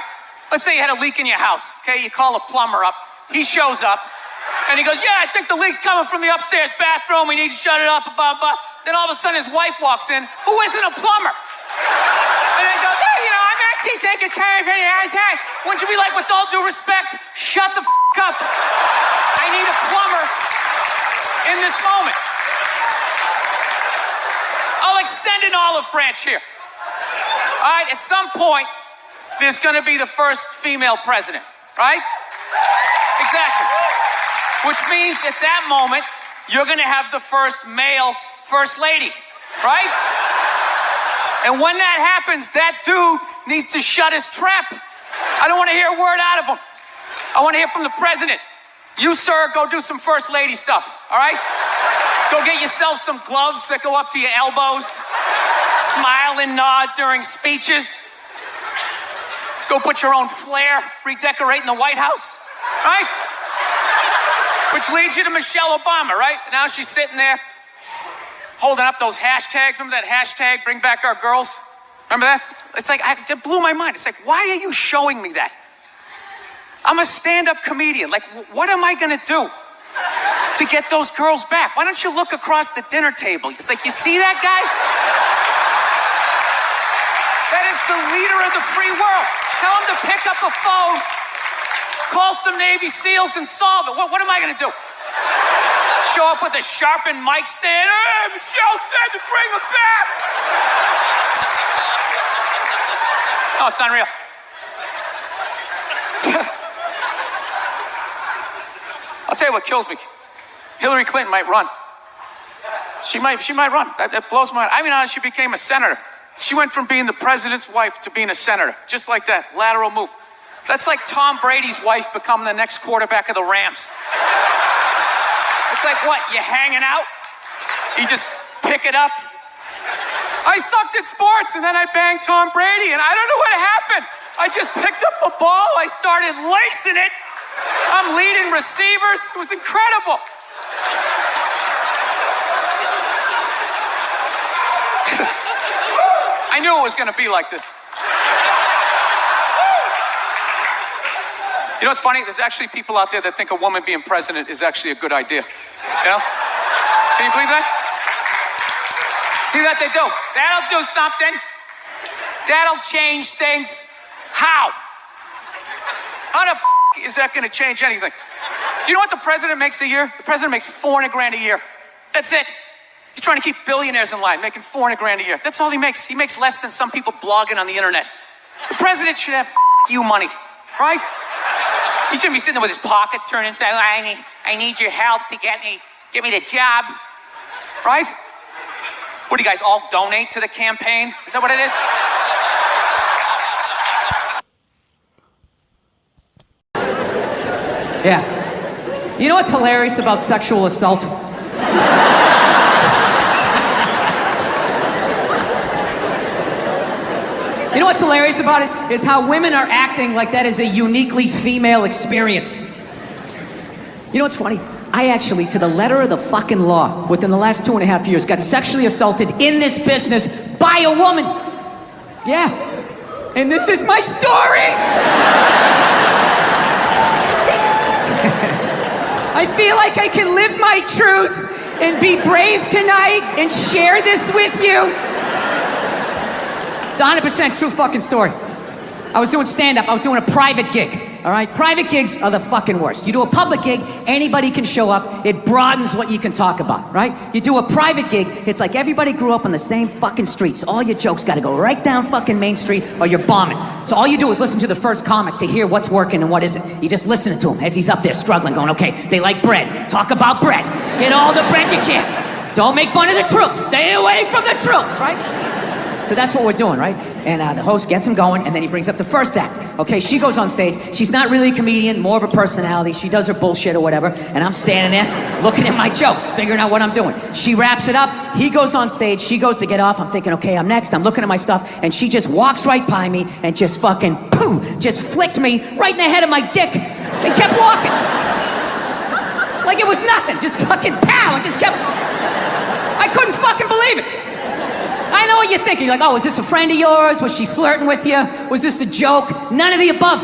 Let's say you had a leak in your house, okay? You call a plumber up. He shows up, and he goes, yeah, I think the leak's coming from the upstairs bathroom. We need to shut it up, blah, blah. Then all of a sudden his wife walks in, who isn't a plumber. And then he goes, hey, you know, I'm actually thinking it's kind of pretty nice. Wouldn't you be like, with all due respect, shut the up. I need a plumber in this moment. I'll extend an olive branch here. All right, at some point, there's going to be the first female president, right? Exactly. Which means at that moment, you're going to have the first male first lady, right? And when that happens, that dude needs to shut his trap. I don't want to hear a word out of him. I want to hear from the president. You, sir, go do some first lady stuff, all right? Go get yourself some gloves that go up to your elbows. Smile and nod during speeches. Go put your own flair redecorating the White House, right? Which leads you to Michelle Obama, right? Now she's sitting there holding up those hashtags. Remember that hashtag, bring back our girls? Remember that? It's like, it blew my mind. It's like, why are you showing me that? I'm a stand-up comedian. Like, what am I gonna do to get those girls back? Why don't you look across the dinner table? It's like, you see that guy? That is the leader of the free world. Tell him to pick up a phone, call some Navy SEALs and solve it. What am I gonna do? Show up with a sharpened mic stand. Hey, Michelle said to bring him back. Oh, it's unreal. I'll tell you what kills me. Hillary Clinton might run. She might run. That blows my mind. I mean, she became a senator. She went from being the president's wife to being a senator. Just like that. Lateral move. That's like Tom Brady's wife becoming the next quarterback of the Rams. It's like, what, you hanging out? You just pick it up? I sucked at sports, and then I banged Tom Brady, and I don't know what happened. I just picked up the ball, I started lacing it. I'm leading receivers. It was incredible. I knew it was going to be like this. You know what's funny? There's actually people out there that think a woman being president is actually a good idea. You know? Can you believe that? See that they do? That'll do something. That'll change things. How? How the is that going to change anything? Do you know what the president makes a year? The president makes $400 grand a year. That's it. He's trying to keep billionaires in line, making $400 grand a year. That's all he makes. He makes less than some people blogging on the internet. The president should have you money, right? He shouldn't be sitting there with his pockets turned and saying, I need your help to get me the job, right? What do you guys all donate to the campaign? Is that what it is?
Yeah. You know what's hilarious about sexual assault? You know what's hilarious about it is how women are acting like that is a uniquely female experience. You know what's funny? I actually, to the letter of the fucking law, within the last 2.5 years, got sexually assaulted in this business by a woman. Yeah. And this is my story. I feel like I can live my truth and be brave tonight and share this with you. It's a 100% true fucking story. I was doing stand-up. I was doing a private gig, all right? Private gigs are the fucking worst. You do a public gig, anybody can show up. It broadens what you can talk about, right? You do a private gig, it's like everybody grew up on the same fucking streets. All your jokes gotta go right down fucking Main Street or you're bombing. So all you do is listen to the first comic to hear what's working and what isn't. You just listen to him as he's up there struggling, going, okay, they like bread. Talk about bread. Get all the bread you can. Don't make fun of the troops. Stay away from the troops, right? So that's what we're doing, right? And the host gets him going, and then he brings up the first act. Okay, she goes on stage. She's not really a comedian, more of a personality. She does her bullshit or whatever, and I'm standing there looking at my jokes, figuring out what I'm doing. She wraps it up. He goes on stage. She goes to get off. I'm thinking, okay, I'm next. I'm looking at my stuff, and she just walks right by me and just fucking, poof, just flicked me right in the head of my dick and kept walking. Like it was nothing. Just fucking pow, and just kept... I couldn't fucking believe it. I know what you're thinking. You're like, oh, is this a friend of yours? Was she flirting with you? Was this a joke? None of the above.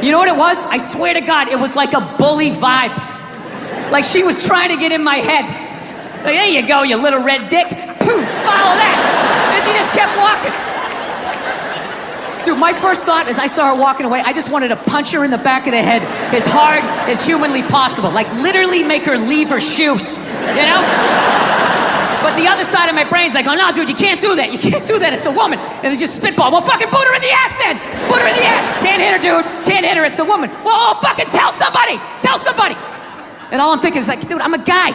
You know what it was? I swear to God, it was like a bully vibe. Like she was trying to get in my head. Like, there you go, you little red dick. Poof, follow that. And she just kept walking. Dude, my first thought as I saw her walking away, I just wanted to punch her in the back of the head as hard as humanly possible. Like literally make her leave her shoes, you know? But the other side of my brain's like, oh no, dude, you can't do that. You can't do that, it's a woman. And it's just spitball. Well, fucking boot her in the ass then. Boot her in the ass. Can't hit her, dude. Can't hit her, it's a woman. Well, fucking tell somebody. Tell somebody. And all I'm thinking is like, dude, I'm a guy.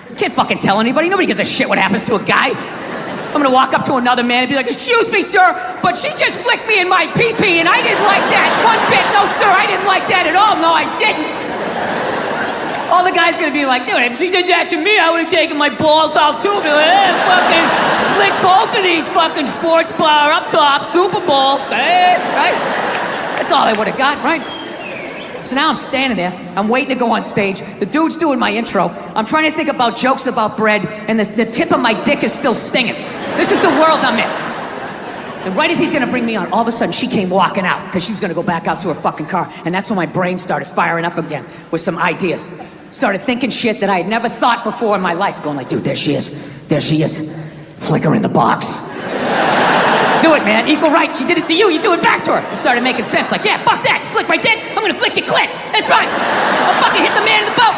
You can't fucking tell anybody. Nobody gives a shit what happens to a guy. I'm gonna walk up to another man and be like, excuse me, sir, but she just flicked me in my pee-pee and I didn't like that one bit. No, sir, I didn't like that at all. No, I didn't. All the guy's gonna be like, dude, if she did that to me, I would've taken my balls out too. Be like, hey, fucking flick both of these fucking sports bar up top, Super Bowl, hey, right? That's all I would've got, right? So now I'm standing there, I'm waiting to go on stage, the dude's doing my intro, I'm trying to think about jokes about bread, and the tip of my dick is still stinging. This is the world I'm in. And right as he's gonna bring me on, all of a sudden she came walking out, because she was gonna go back out to her fucking car, and that's when my brain started firing up again with some ideas. Started thinking shit that I had never thought before in my life, going like, dude, there she is, flick her in the box. Do it, man, equal rights, she did it to you do it back to her. It started making sense, like, yeah, fuck that, you flick my dick, I'm gonna flick your clit, that's right. I'll fucking hit the man in the boat.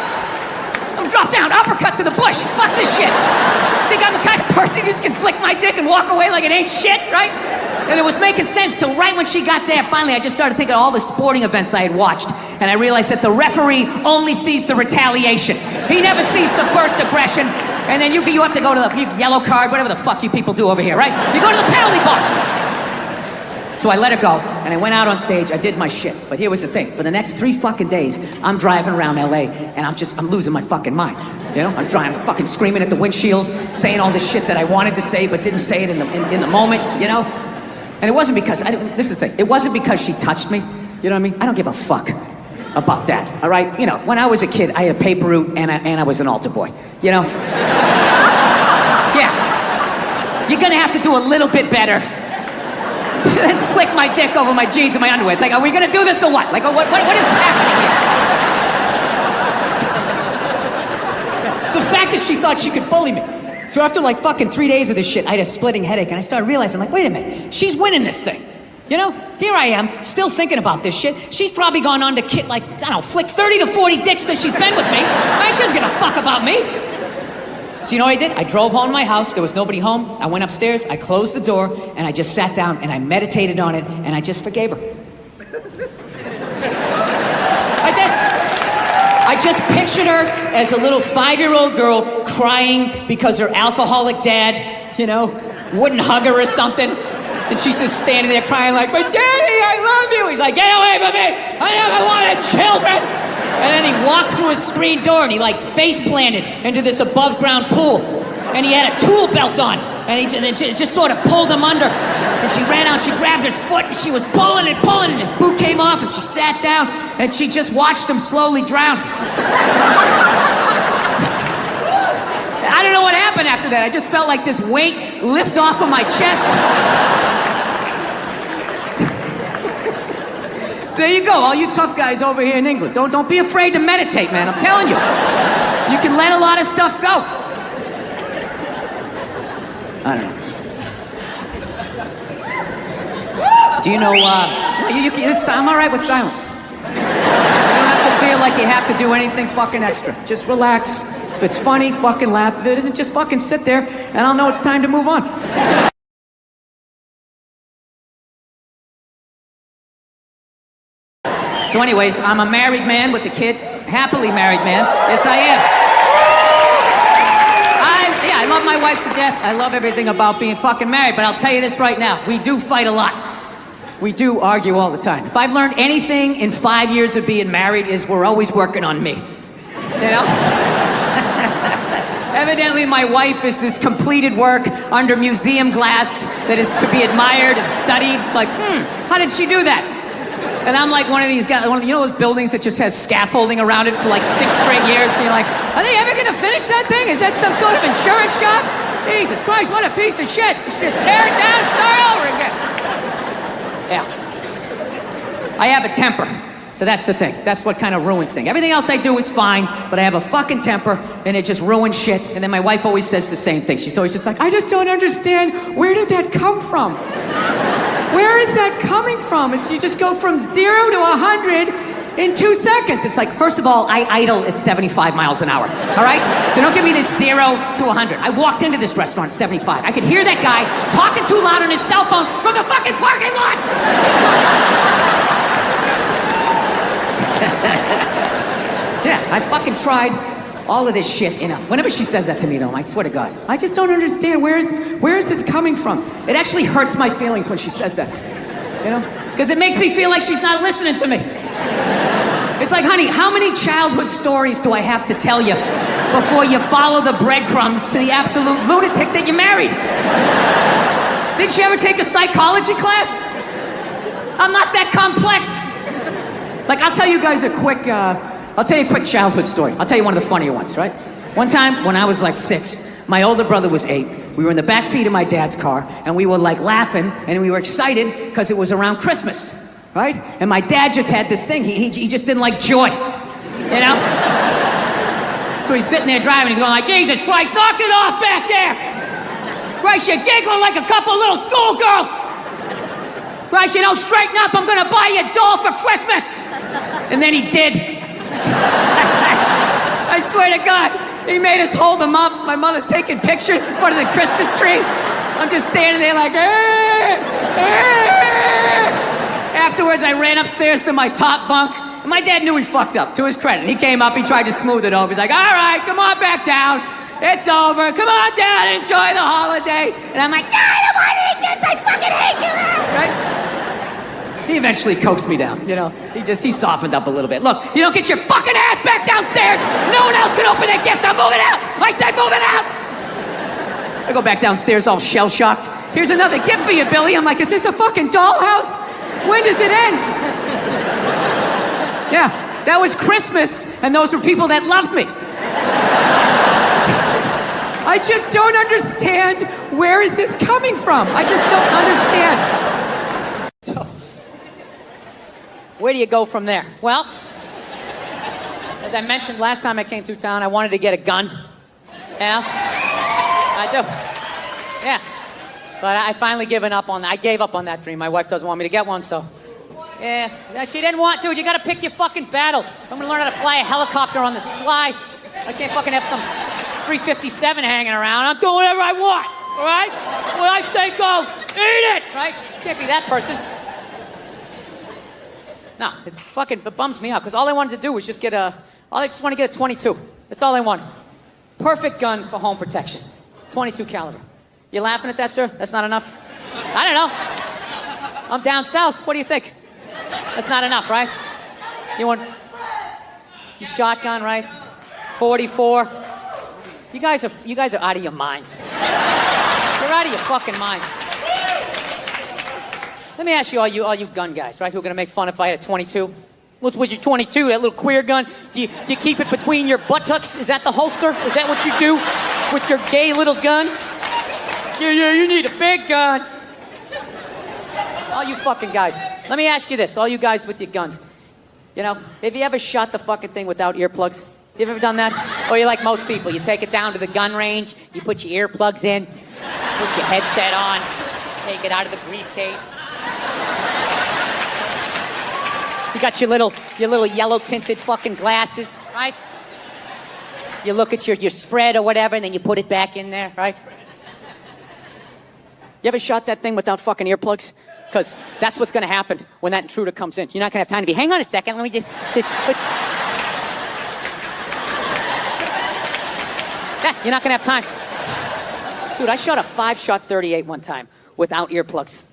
I'm gonna drop down, uppercut to the bush, fuck this shit. Think I'm the kind of person who just can flick my dick and walk away like it ain't shit, right? And it was making sense till right when she got there. Finally, I just started thinking of all the sporting events I had watched, and I realized that the referee only sees the retaliation. He never sees the first aggression, and then you have to go to the yellow card, whatever the fuck you people do over here, right? You go to the penalty box. So I let her go, and I went out on stage, I did my shit. But here was the thing, for the next 3 fucking days, I'm driving around LA, and I'm losing my fucking mind. You know, I'm driving, fucking screaming at the windshield, saying all this shit that I wanted to say, but didn't say it in the moment, you know? And it wasn't because, this is the thing, it wasn't because she touched me, you know what I mean? I don't give a fuck about that, all right? You know, when I was a kid, I had a paper route, and I was an altar boy, you know? Yeah. You're gonna have to do a little bit better than flick my dick over my jeans and my underwear. It's like, are we gonna do this or what? Like, what is happening here? It's the fact that she thought she could bully me. So after like fucking 3 days of this shit, I had a splitting headache, and I started realizing, like, wait a minute, she's winning this thing. You know, here I am, still thinking about this shit. She's probably gone on to like, I don't know, flick 30 to 40 dicks since she's been with me. Right? She doesn't give a fuck about me. So you know what I did? I drove home to my house, there was nobody home. I went upstairs, I closed the door, and I just sat down and I meditated on it, and I just forgave her. I did. I just pictured her as a little 5-year-old girl crying because her alcoholic dad, you know, wouldn't hug her or something. And she's just standing there crying like, but Daddy, I love you. He's like, get away from me. I never wanted children. And then he walked through a screen door and he like face planted into this above ground pool. And he had a tool belt on. And it just sort of pulled him under. And she ran out, she grabbed his foot, and she was pulling and his boot came off, and she sat down, and she just watched him slowly drown. I don't know what happened after that. I just felt like this weight lift off of my chest. So there you go, all you tough guys over here in England. Don't be afraid to meditate, man, I'm telling you. You can let a lot of stuff go. I don't know. Do you know, I'm all right with silence. You don't have to feel like you have to do anything fucking extra. Just relax. If it's funny, fucking laugh. If it isn't, just fucking sit there, and I'll know it's time to move on. So anyways, I'm a married man with a kid. Happily married man. Yes, I am. I love my wife to death. I love everything about being fucking married, but I'll tell you this right now. We do fight a lot. We do argue all the time. If I've learned anything in 5 years of being married is we're always working on me. You know? Evidently, my wife is this completed work under museum glass that is to be admired and studied. Like, how did she do that? And I'm like one of these guys, you know those buildings that just has scaffolding around it for like 6 straight years? And you're like, are they ever gonna finish that thing? Is that some sort of insurance job? Jesus Christ, what a piece of shit. You should just tear it down, start over again. Yeah. I have a temper. So that's the thing. That's what kind of ruins things. Everything else I do is fine, but I have a fucking temper, and it just ruins shit. And then my wife always says the same thing. She's always just like, I just don't understand. Where did that come from? Where is that coming from? It's you just go from 0 to 100 in 2 seconds. It's like, first of all, I idle at 75 miles an hour, all right? So don't give me this 0 to 100. I walked into this restaurant at 75. I could hear that guy talking too loud on his cell phone from the fucking parking lot. Yeah, I fucking tried all of this shit, you know. Whenever she says that to me, though, I swear to God, I just don't understand. Where is this coming from? It actually hurts my feelings when she says that, you know? Because it makes me feel like she's not listening to me. It's like, honey, how many childhood stories do I have to tell you before you follow the breadcrumbs to the absolute lunatic that you married? Didn't you ever take a psychology class? I'm not that complex. Like, I'll tell you guys a quick childhood story. I'll tell you one of the funnier ones, right? One time when I was like 6, my older brother was 8. We were in the back seat of my dad's car, and we were like laughing, and we were excited because it was around Christmas, right? And my dad just had this thing. He just didn't like joy, you know? So he's sitting there driving. He's going like, Jesus Christ, knock it off back there! Christ, you're giggling like a couple little schoolgirls! Christ, you don't straighten up. I'm gonna buy you a doll for Christmas! And then he did. I swear to God, he made us hold him up. My mother's taking pictures in front of the Christmas tree. I'm just standing there like, Afterwards, I ran upstairs to my top bunk. And my dad knew he fucked up, to his credit. He came up, he tried to smooth it over. He's like, all right, come on back down. It's over. Come on down, enjoy the holiday. And I'm like, no, I don't want to eat this. I fucking hate you. Right? He eventually coaxed me down, you know. He softened up a little bit. Look, you don't get your fucking ass back downstairs. No one else can open that gift. I'm moving out. I said moving out. I go back downstairs all shell-shocked. Here's another gift for you, Billy. I'm like, is this a fucking dollhouse? When does it end? Yeah, that was Christmas, and those were people that loved me. I just don't understand, where is this coming from? I just don't understand. So, where do you go from there? Well, as I mentioned last time I came through town, I wanted to get a gun. Yeah, I do. Yeah, but I finally given up on that. I gave up on that dream. My wife doesn't want me to get one, so. Yeah, she didn't want to. You gotta pick your fucking battles. I'm gonna learn how to fly a helicopter on the sly. I can't fucking have some 357 hanging around. I'm doing whatever I want, all right? When I say go, eat it, right? Can't be that person. No, it bums me out, because all I wanted to do was just I just want to get a 22. That's all I wanted. Perfect gun for home protection. 22 caliber. You laughing at that, sir? That's not enough? I don't know. I'm down south. What do you think? That's not enough, right? You want your shotgun, right? 44. You guys are out of your minds. You're out of your fucking minds. Let me ask you, all you gun guys, right? Who are gonna make fun if I had a 22? What's with your 22? That little queer gun? Do you keep it between your buttocks? Is that the holster? Is that what you do with your gay little gun? Yeah, you need a big gun. All you fucking guys. Let me ask you this, all you guys with your guns. You know, have you ever shot the fucking thing without earplugs? You ever done that? Or you like most people, you take it down to the gun range, you put your earplugs in, put your headset on, take it out of the briefcase. You got your little yellow tinted fucking glasses, right? You look at your spread or whatever, and then you put it back in there, right? You ever shot that thing without fucking earplugs? Because that's what's going to happen when that intruder comes in. You're not going to have time to be, hang on a second, let me just yeah, you're not going to have time. Dude, I shot a 5-shot 38 one time without earplugs.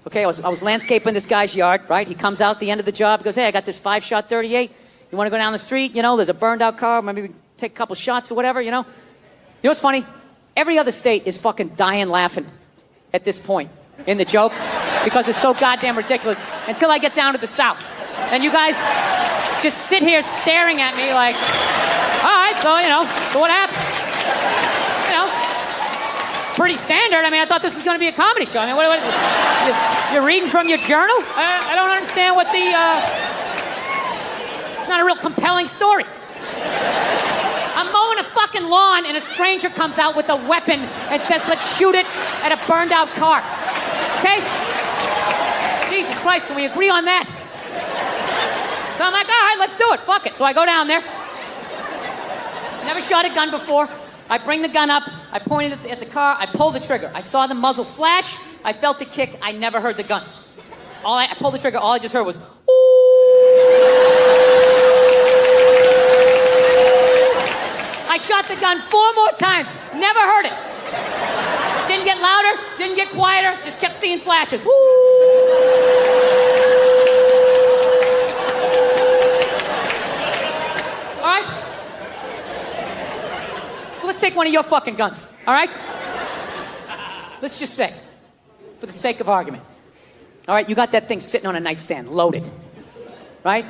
Okay, I was landscaping this guy's yard, right? He comes out at the end of the job, he goes, hey, I got this 5-shot 38. You want to go down the street? You know, there's a burned out car, maybe we can take a couple shots or whatever, you know? You know what's funny? Every other state is fucking dying laughing at this point in the joke because it's so goddamn ridiculous until I get down to the South. And you guys just sit here staring at me like, all right, so what happened? You know, pretty standard. I mean, I thought this was going to be a comedy show. I mean, what you're reading from your journal? I don't understand what it's not a real compelling story. I'm mowing a fucking lawn and a stranger comes out with a weapon and says, let's shoot it at a burned out car. Okay? Jesus Christ, can we agree on that? So I'm like, all right, let's do it. Fuck it. So I go down there. Never shot a gun before. I bring the gun up. I point it at the car. I pull the trigger. I saw the muzzle flash. I felt the kick. I never heard the gun. I pulled the trigger. All I just heard was, I shot the gun 4 more times. Never heard it. Didn't get louder. Didn't get quieter. Just kept seeing flashes. All right? So let's take one of your fucking guns. All right? Let's just say, for the sake of argument. All right, you got that thing sitting on a nightstand, loaded. Right?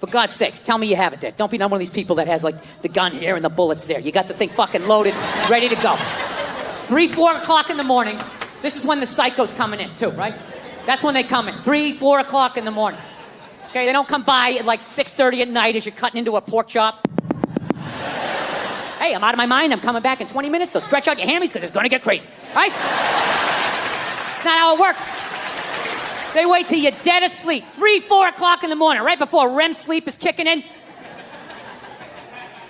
For God's sakes, tell me you have it there. Don't be one of these people that has like the gun here and the bullets there. You got the thing fucking loaded, ready to go. 3, 4 o'clock in the morning. This is when the psycho's coming in too, right? That's when they come in. 3, 4 o'clock in the morning. Okay, they don't come by at like 6:30 at night as you're cutting into a pork chop. Hey, I'm out of my mind. I'm coming back in 20 minutes. So stretch out your hammies because it's going to get crazy, right? It's not how it works. They wait till you're dead asleep. 3, 4 o'clock in the morning, right before REM sleep is kicking in.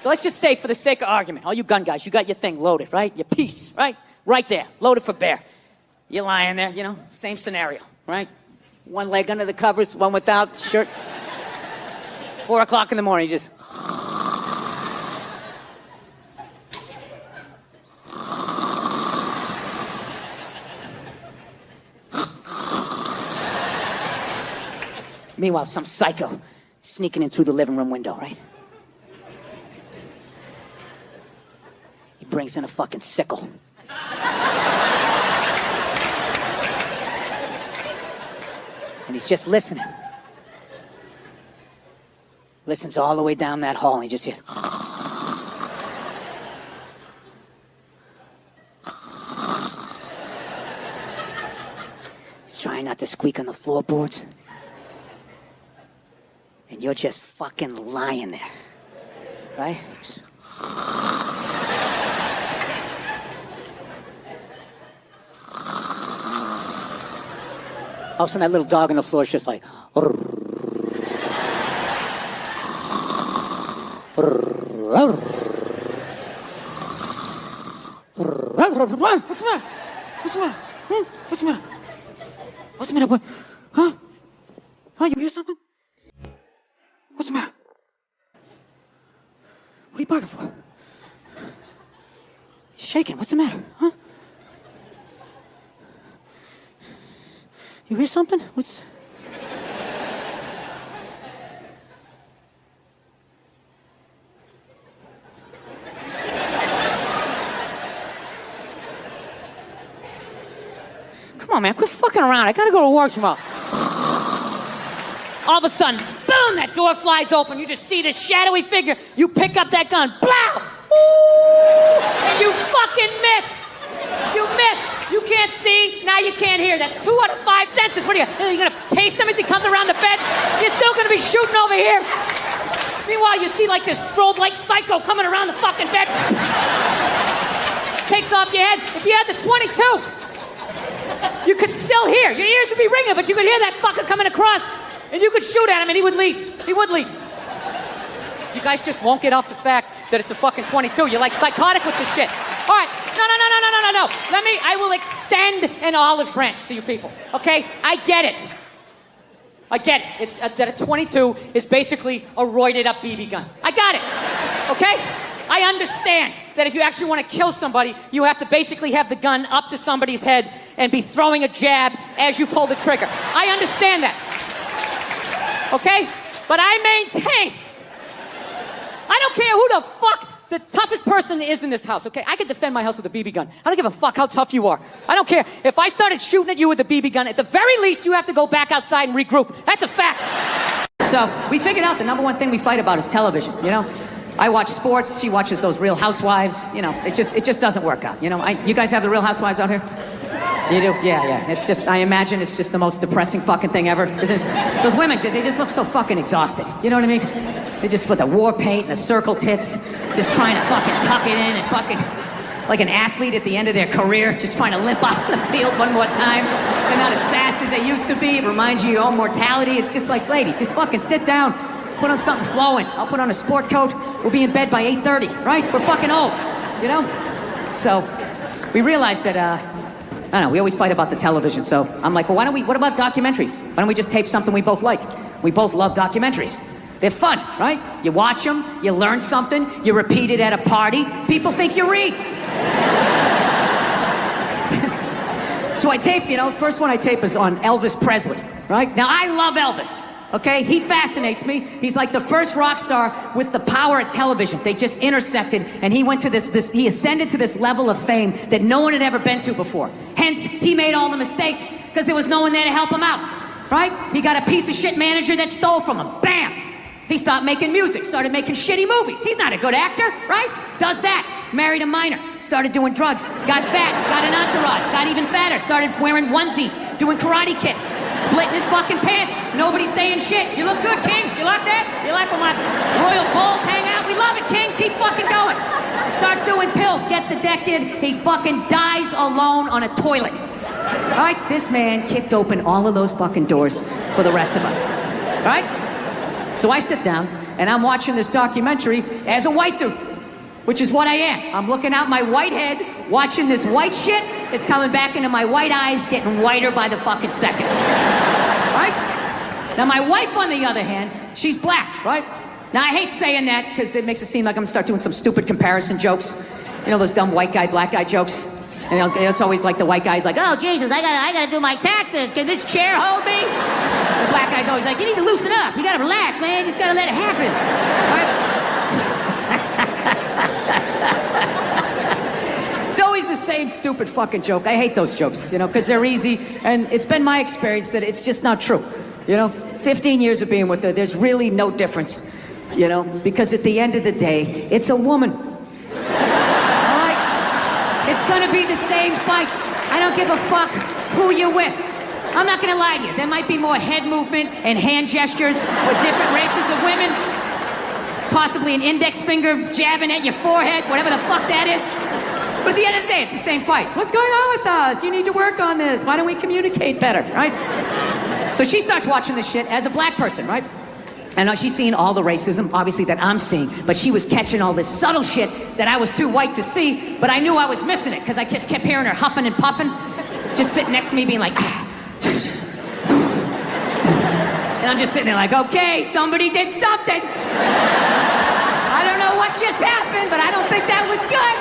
So let's just say, for the sake of argument, all you gun guys, you got your thing loaded, right? Your piece, right? Right there, loaded for bear. You're lying there, you know, same scenario, right? One leg under the covers, one without, shirt. 4 o'clock in the morning, you just... Meanwhile, some psycho sneaking in through the living room window, right? He brings in a fucking sickle. And he's just listening. Listens all the way down that hall and he just hears... He's trying not to squeak on the floorboards. And you're just fucking lying there, right? All of a sudden, that little dog on the floor is just like... What's the matter? What's the matter? What's the matter? What's the matter? What's the matter, boy? Huh? Huh, you hear something? What's the matter? What are you barking for? He's shaking. What's the matter? Huh? You hear something? What's... Come on, man. Quit fucking around. I gotta go to work tomorrow. All of a sudden, boom, that door flies open. You just see this shadowy figure. You pick up that gun, blow! Ooh, and you fucking miss. You miss. You can't see, now you can't hear. That's 2 out of 5 senses. What are you gonna taste him as he comes around the bed? You're still gonna be shooting over here. Meanwhile, you see like this strobe light psycho coming around the fucking bed. Takes off your head. If you had the 22, you could still hear. Your ears would be ringing, but you could hear that fucker coming across. And you could shoot at him and he would leave. He would leave. You guys just won't get off the fact that it's a fucking 22. You're like psychotic with this shit. All right. No. I will extend an olive branch to you people. Okay? I get it. It's that a 22 is basically a roided up BB gun. I got it. Okay? I understand that if you actually want to kill somebody, you have to basically have the gun up to somebody's head and be throwing a jab as you pull the trigger. I understand that. Okay? But I maintain, I don't care who the fuck the toughest person is in this house, okay? I could defend my house with a BB gun. I don't give a fuck how tough you are. I don't care. If I started shooting at you with a BB gun, at the very least, you have to go back outside and regroup. That's a fact. So we figured out the number one thing we fight about is television, you know? I watch sports, she watches those Real Housewives, you know, it just doesn't work out, you know? You guys have the Real Housewives out here? You do? Yeah. It's just, I imagine it's just the most depressing fucking thing ever. Isn't it? Those women, they just look so fucking exhausted. You know what I mean? They just put the war paint and the circle tits, just trying to fucking tuck it in and fucking, like an athlete at the end of their career, just trying to limp out on the field one more time. They're not as fast as they used to be. It reminds you of your own mortality. It's just like, ladies, just fucking sit down, put on something flowing. I'll put on a sport coat. We'll be in bed by 8:30, right? We're fucking old, you know? So we realized that, I don't know, we always fight about the television, so I'm like, well, what about documentaries? Why don't we just tape something we both like? We both love documentaries. They're fun, right? You watch them, you learn something, you repeat it at a party, people think you read. So I tape, first one I tape is on Elvis Presley, right? Now, I love Elvis, okay? He fascinates me. He's like the first rock star with the power of television. They just intersected, and he went to he ascended to this level of fame that no one had ever been to before. Hence, he made all the mistakes, because there was no one there to help him out, right? He got a piece of shit manager that stole from him. Bam! He stopped making music, started making shitty movies. He's not a good actor, right? Does that. Married a minor, started doing drugs, got fat, got an entourage, got even fatter, started wearing onesies, doing karate kicks, splitting his fucking pants. Nobody's saying shit. You look good, King. You like that? You like when my royal balls hang out? We love it, King. Keep fucking going. Starts doing pills, gets addicted. He fucking dies alone on a toilet. All right? This man kicked open all of those fucking doors for the rest of us. All right? So I sit down, and I'm watching this documentary as a white dude, which is what I am. I'm looking out my white head, watching this white shit. It's coming back into my white eyes, getting whiter by the fucking second. Right? Now, my wife, on the other hand, she's black, right? Now, I hate saying that because it makes it seem like I'm gonna start doing some stupid comparison jokes. You know, those dumb white guy, black guy jokes? And it's always like the white guy's like, oh, Jesus, I gotta do my taxes. Can this chair hold me? The black guy's always like, you need to loosen up. You gotta relax, man. You just gotta let it happen. Right? It's always the same stupid fucking joke. I hate those jokes, you know, because they're easy. And it's been my experience that it's just not true. You know, 15 years of being with her, there's really no difference. You know, because at the end of the day, it's a woman. It's gonna be the same fights. I don't give a fuck who you're with. I'm not gonna lie to you. There might be more head movement and hand gestures with different races of women. Possibly an index finger jabbing at your forehead, whatever the fuck that is. But at the end of the day, it's the same fights. What's going on with us? You need to work on this. Why don't we communicate better, right? So she starts watching this shit as a black person, right? And she's seeing all the racism, obviously, that I'm seeing. But she was catching all this subtle shit that I was too white to see, but I knew I was missing it, because I just kept hearing her huffing and puffing, just sitting next to me being like, and I'm just sitting there like, okay, somebody did something. I don't know what just happened, but I don't think that was good.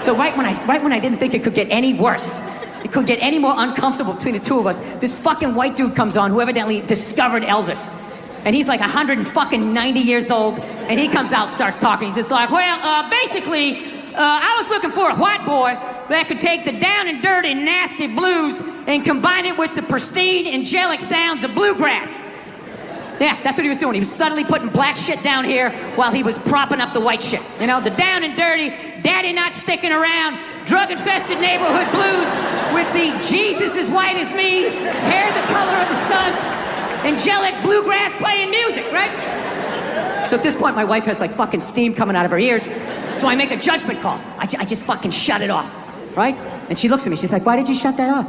So right when I didn't think it could get any worse, it could get any more uncomfortable between the two of us, this fucking white dude comes on who evidently discovered Elvis. And he's like 190 years old, and he comes out, starts talking. He's just like, well, basically, I was looking for a white boy that could take the down and dirty, nasty blues and combine it with the pristine, angelic sounds of bluegrass. Yeah, that's what he was doing. He was subtly putting black shit down here while he was propping up the white shit. You know, the down and dirty, daddy not sticking around, drug-infested neighborhood blues with the Jesus as white as me, hair the color of the sun, angelic bluegrass playing music, right? So at this point, my wife has like fucking steam coming out of her ears. So I make a judgment call. I just fucking shut it off, right? And she looks at me, she's like, why did you shut that off?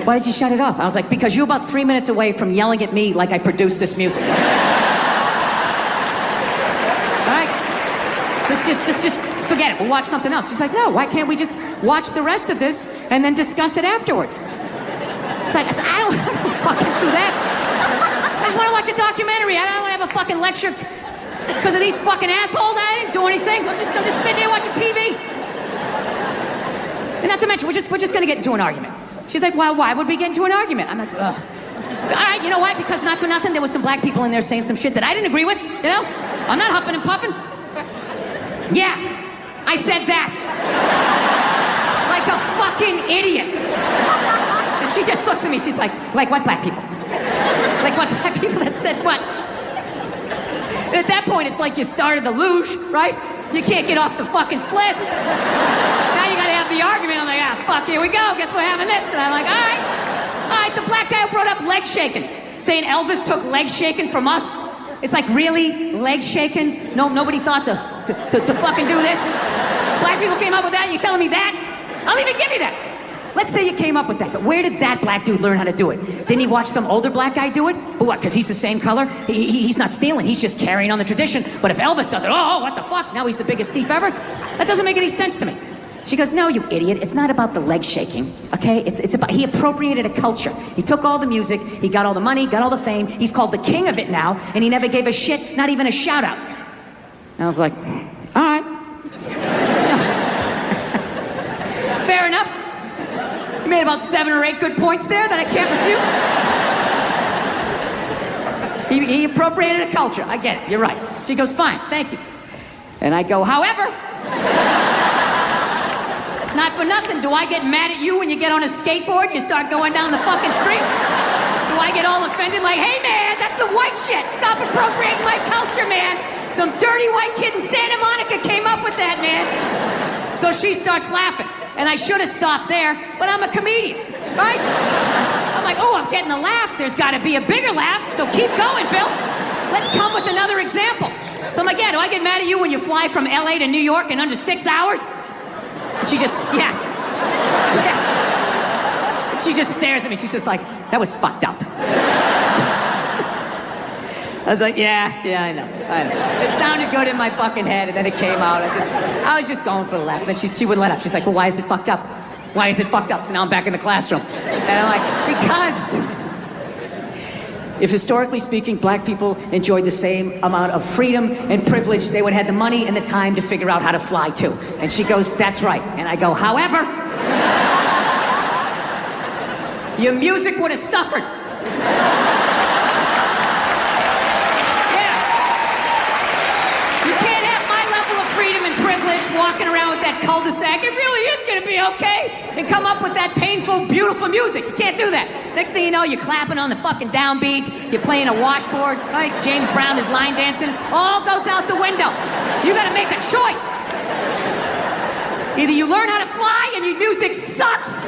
Why did you shut it off? I was like, because you're about 3 minutes away from yelling at me like I produced this music. Right? Let's just forget it. We'll watch something else. She's like, no, why can't we just watch the rest of this and then discuss it afterwards? It's like, I don't fucking do that. I just want to watch a documentary. I don't want to have a fucking lecture because of these fucking assholes. I didn't do anything. I'm just sitting there watching TV. And not to mention, we're just gonna get into an argument. She's like, well, why would we get into an argument? I'm like, ugh. All right, you know why? Because not for nothing, there was some black people in there saying some shit that I didn't agree with, you know? I'm not huffing and puffing. Yeah, I said that. Like a fucking idiot. And she just looks at me, she's like what black people? Like what black people that said what? And at that point, it's like you started the luge, right? You can't get off the fucking sled. Now you gotta have the argument. I'm like, fuck, here we go. Guess we're having this. And I'm like, all right. The black guy who brought up leg shaking, saying Elvis took leg shaking from us. It's like, really? Leg shaking? No, nobody thought to fucking do this? Black people came up with that? You telling me that? I'll even give you that. Let's say you came up with that, but where did that black dude learn how to do it? Didn't he watch some older black guy do it? But what, because he's the same color? He's not stealing, he's just carrying on the tradition. But if Elvis does it, oh, what the fuck? Now he's the biggest thief ever? That doesn't make any sense to me. She goes, no, you idiot. It's not about the leg shaking, okay? It's about, he appropriated a culture. He took all the music, he got all the money, got all the fame. He's called the king of it now, and he never gave a shit, not even a shout out. And I was like, all right. Fair enough. You made about 7 or 8 good points there that I can't refute. He appropriated a culture. I get it. You're right. She goes, fine, thank you. And I go, however, not for nothing, do I get mad at you when you get on a skateboard and you start going down the fucking street? Do I get all offended like, hey man, that's That's some white shit. Stop appropriating my culture, man. Some dirty white kid in Santa Monica came up with that, man. So she starts laughing. And I should have stopped there, but I'm a comedian, right? I'm like, oh, I'm getting a laugh. There's got to be a bigger laugh, so keep going, Bill. Let's come with another example. So I'm like, yeah, do I get mad at you when you fly from LA to New York in under 6 hours? And she just, yeah. She just stares at me. She's just like, that was fucked up. I was like, yeah, I know. It sounded good in my fucking head, and then it came out. I was just going for the laugh. And then she wouldn't let up. She's like, well, why is it fucked up? Why is it fucked up? So now I'm back in the classroom. And I'm like, because if historically speaking, black people enjoyed the same amount of freedom and privilege, they would have had the money and the time to figure out how to fly too. And she goes, that's right. And I go, however, your music would have suffered. Walking around with that cul-de-sac, it really is going to be okay, and come up with that painful, beautiful music. You can't do that. Next thing you know, you're clapping on the fucking downbeat, you're playing a washboard, right? James Brown is line dancing, all goes out the window. So you got to make a choice. Either you learn how to fly and your music sucks,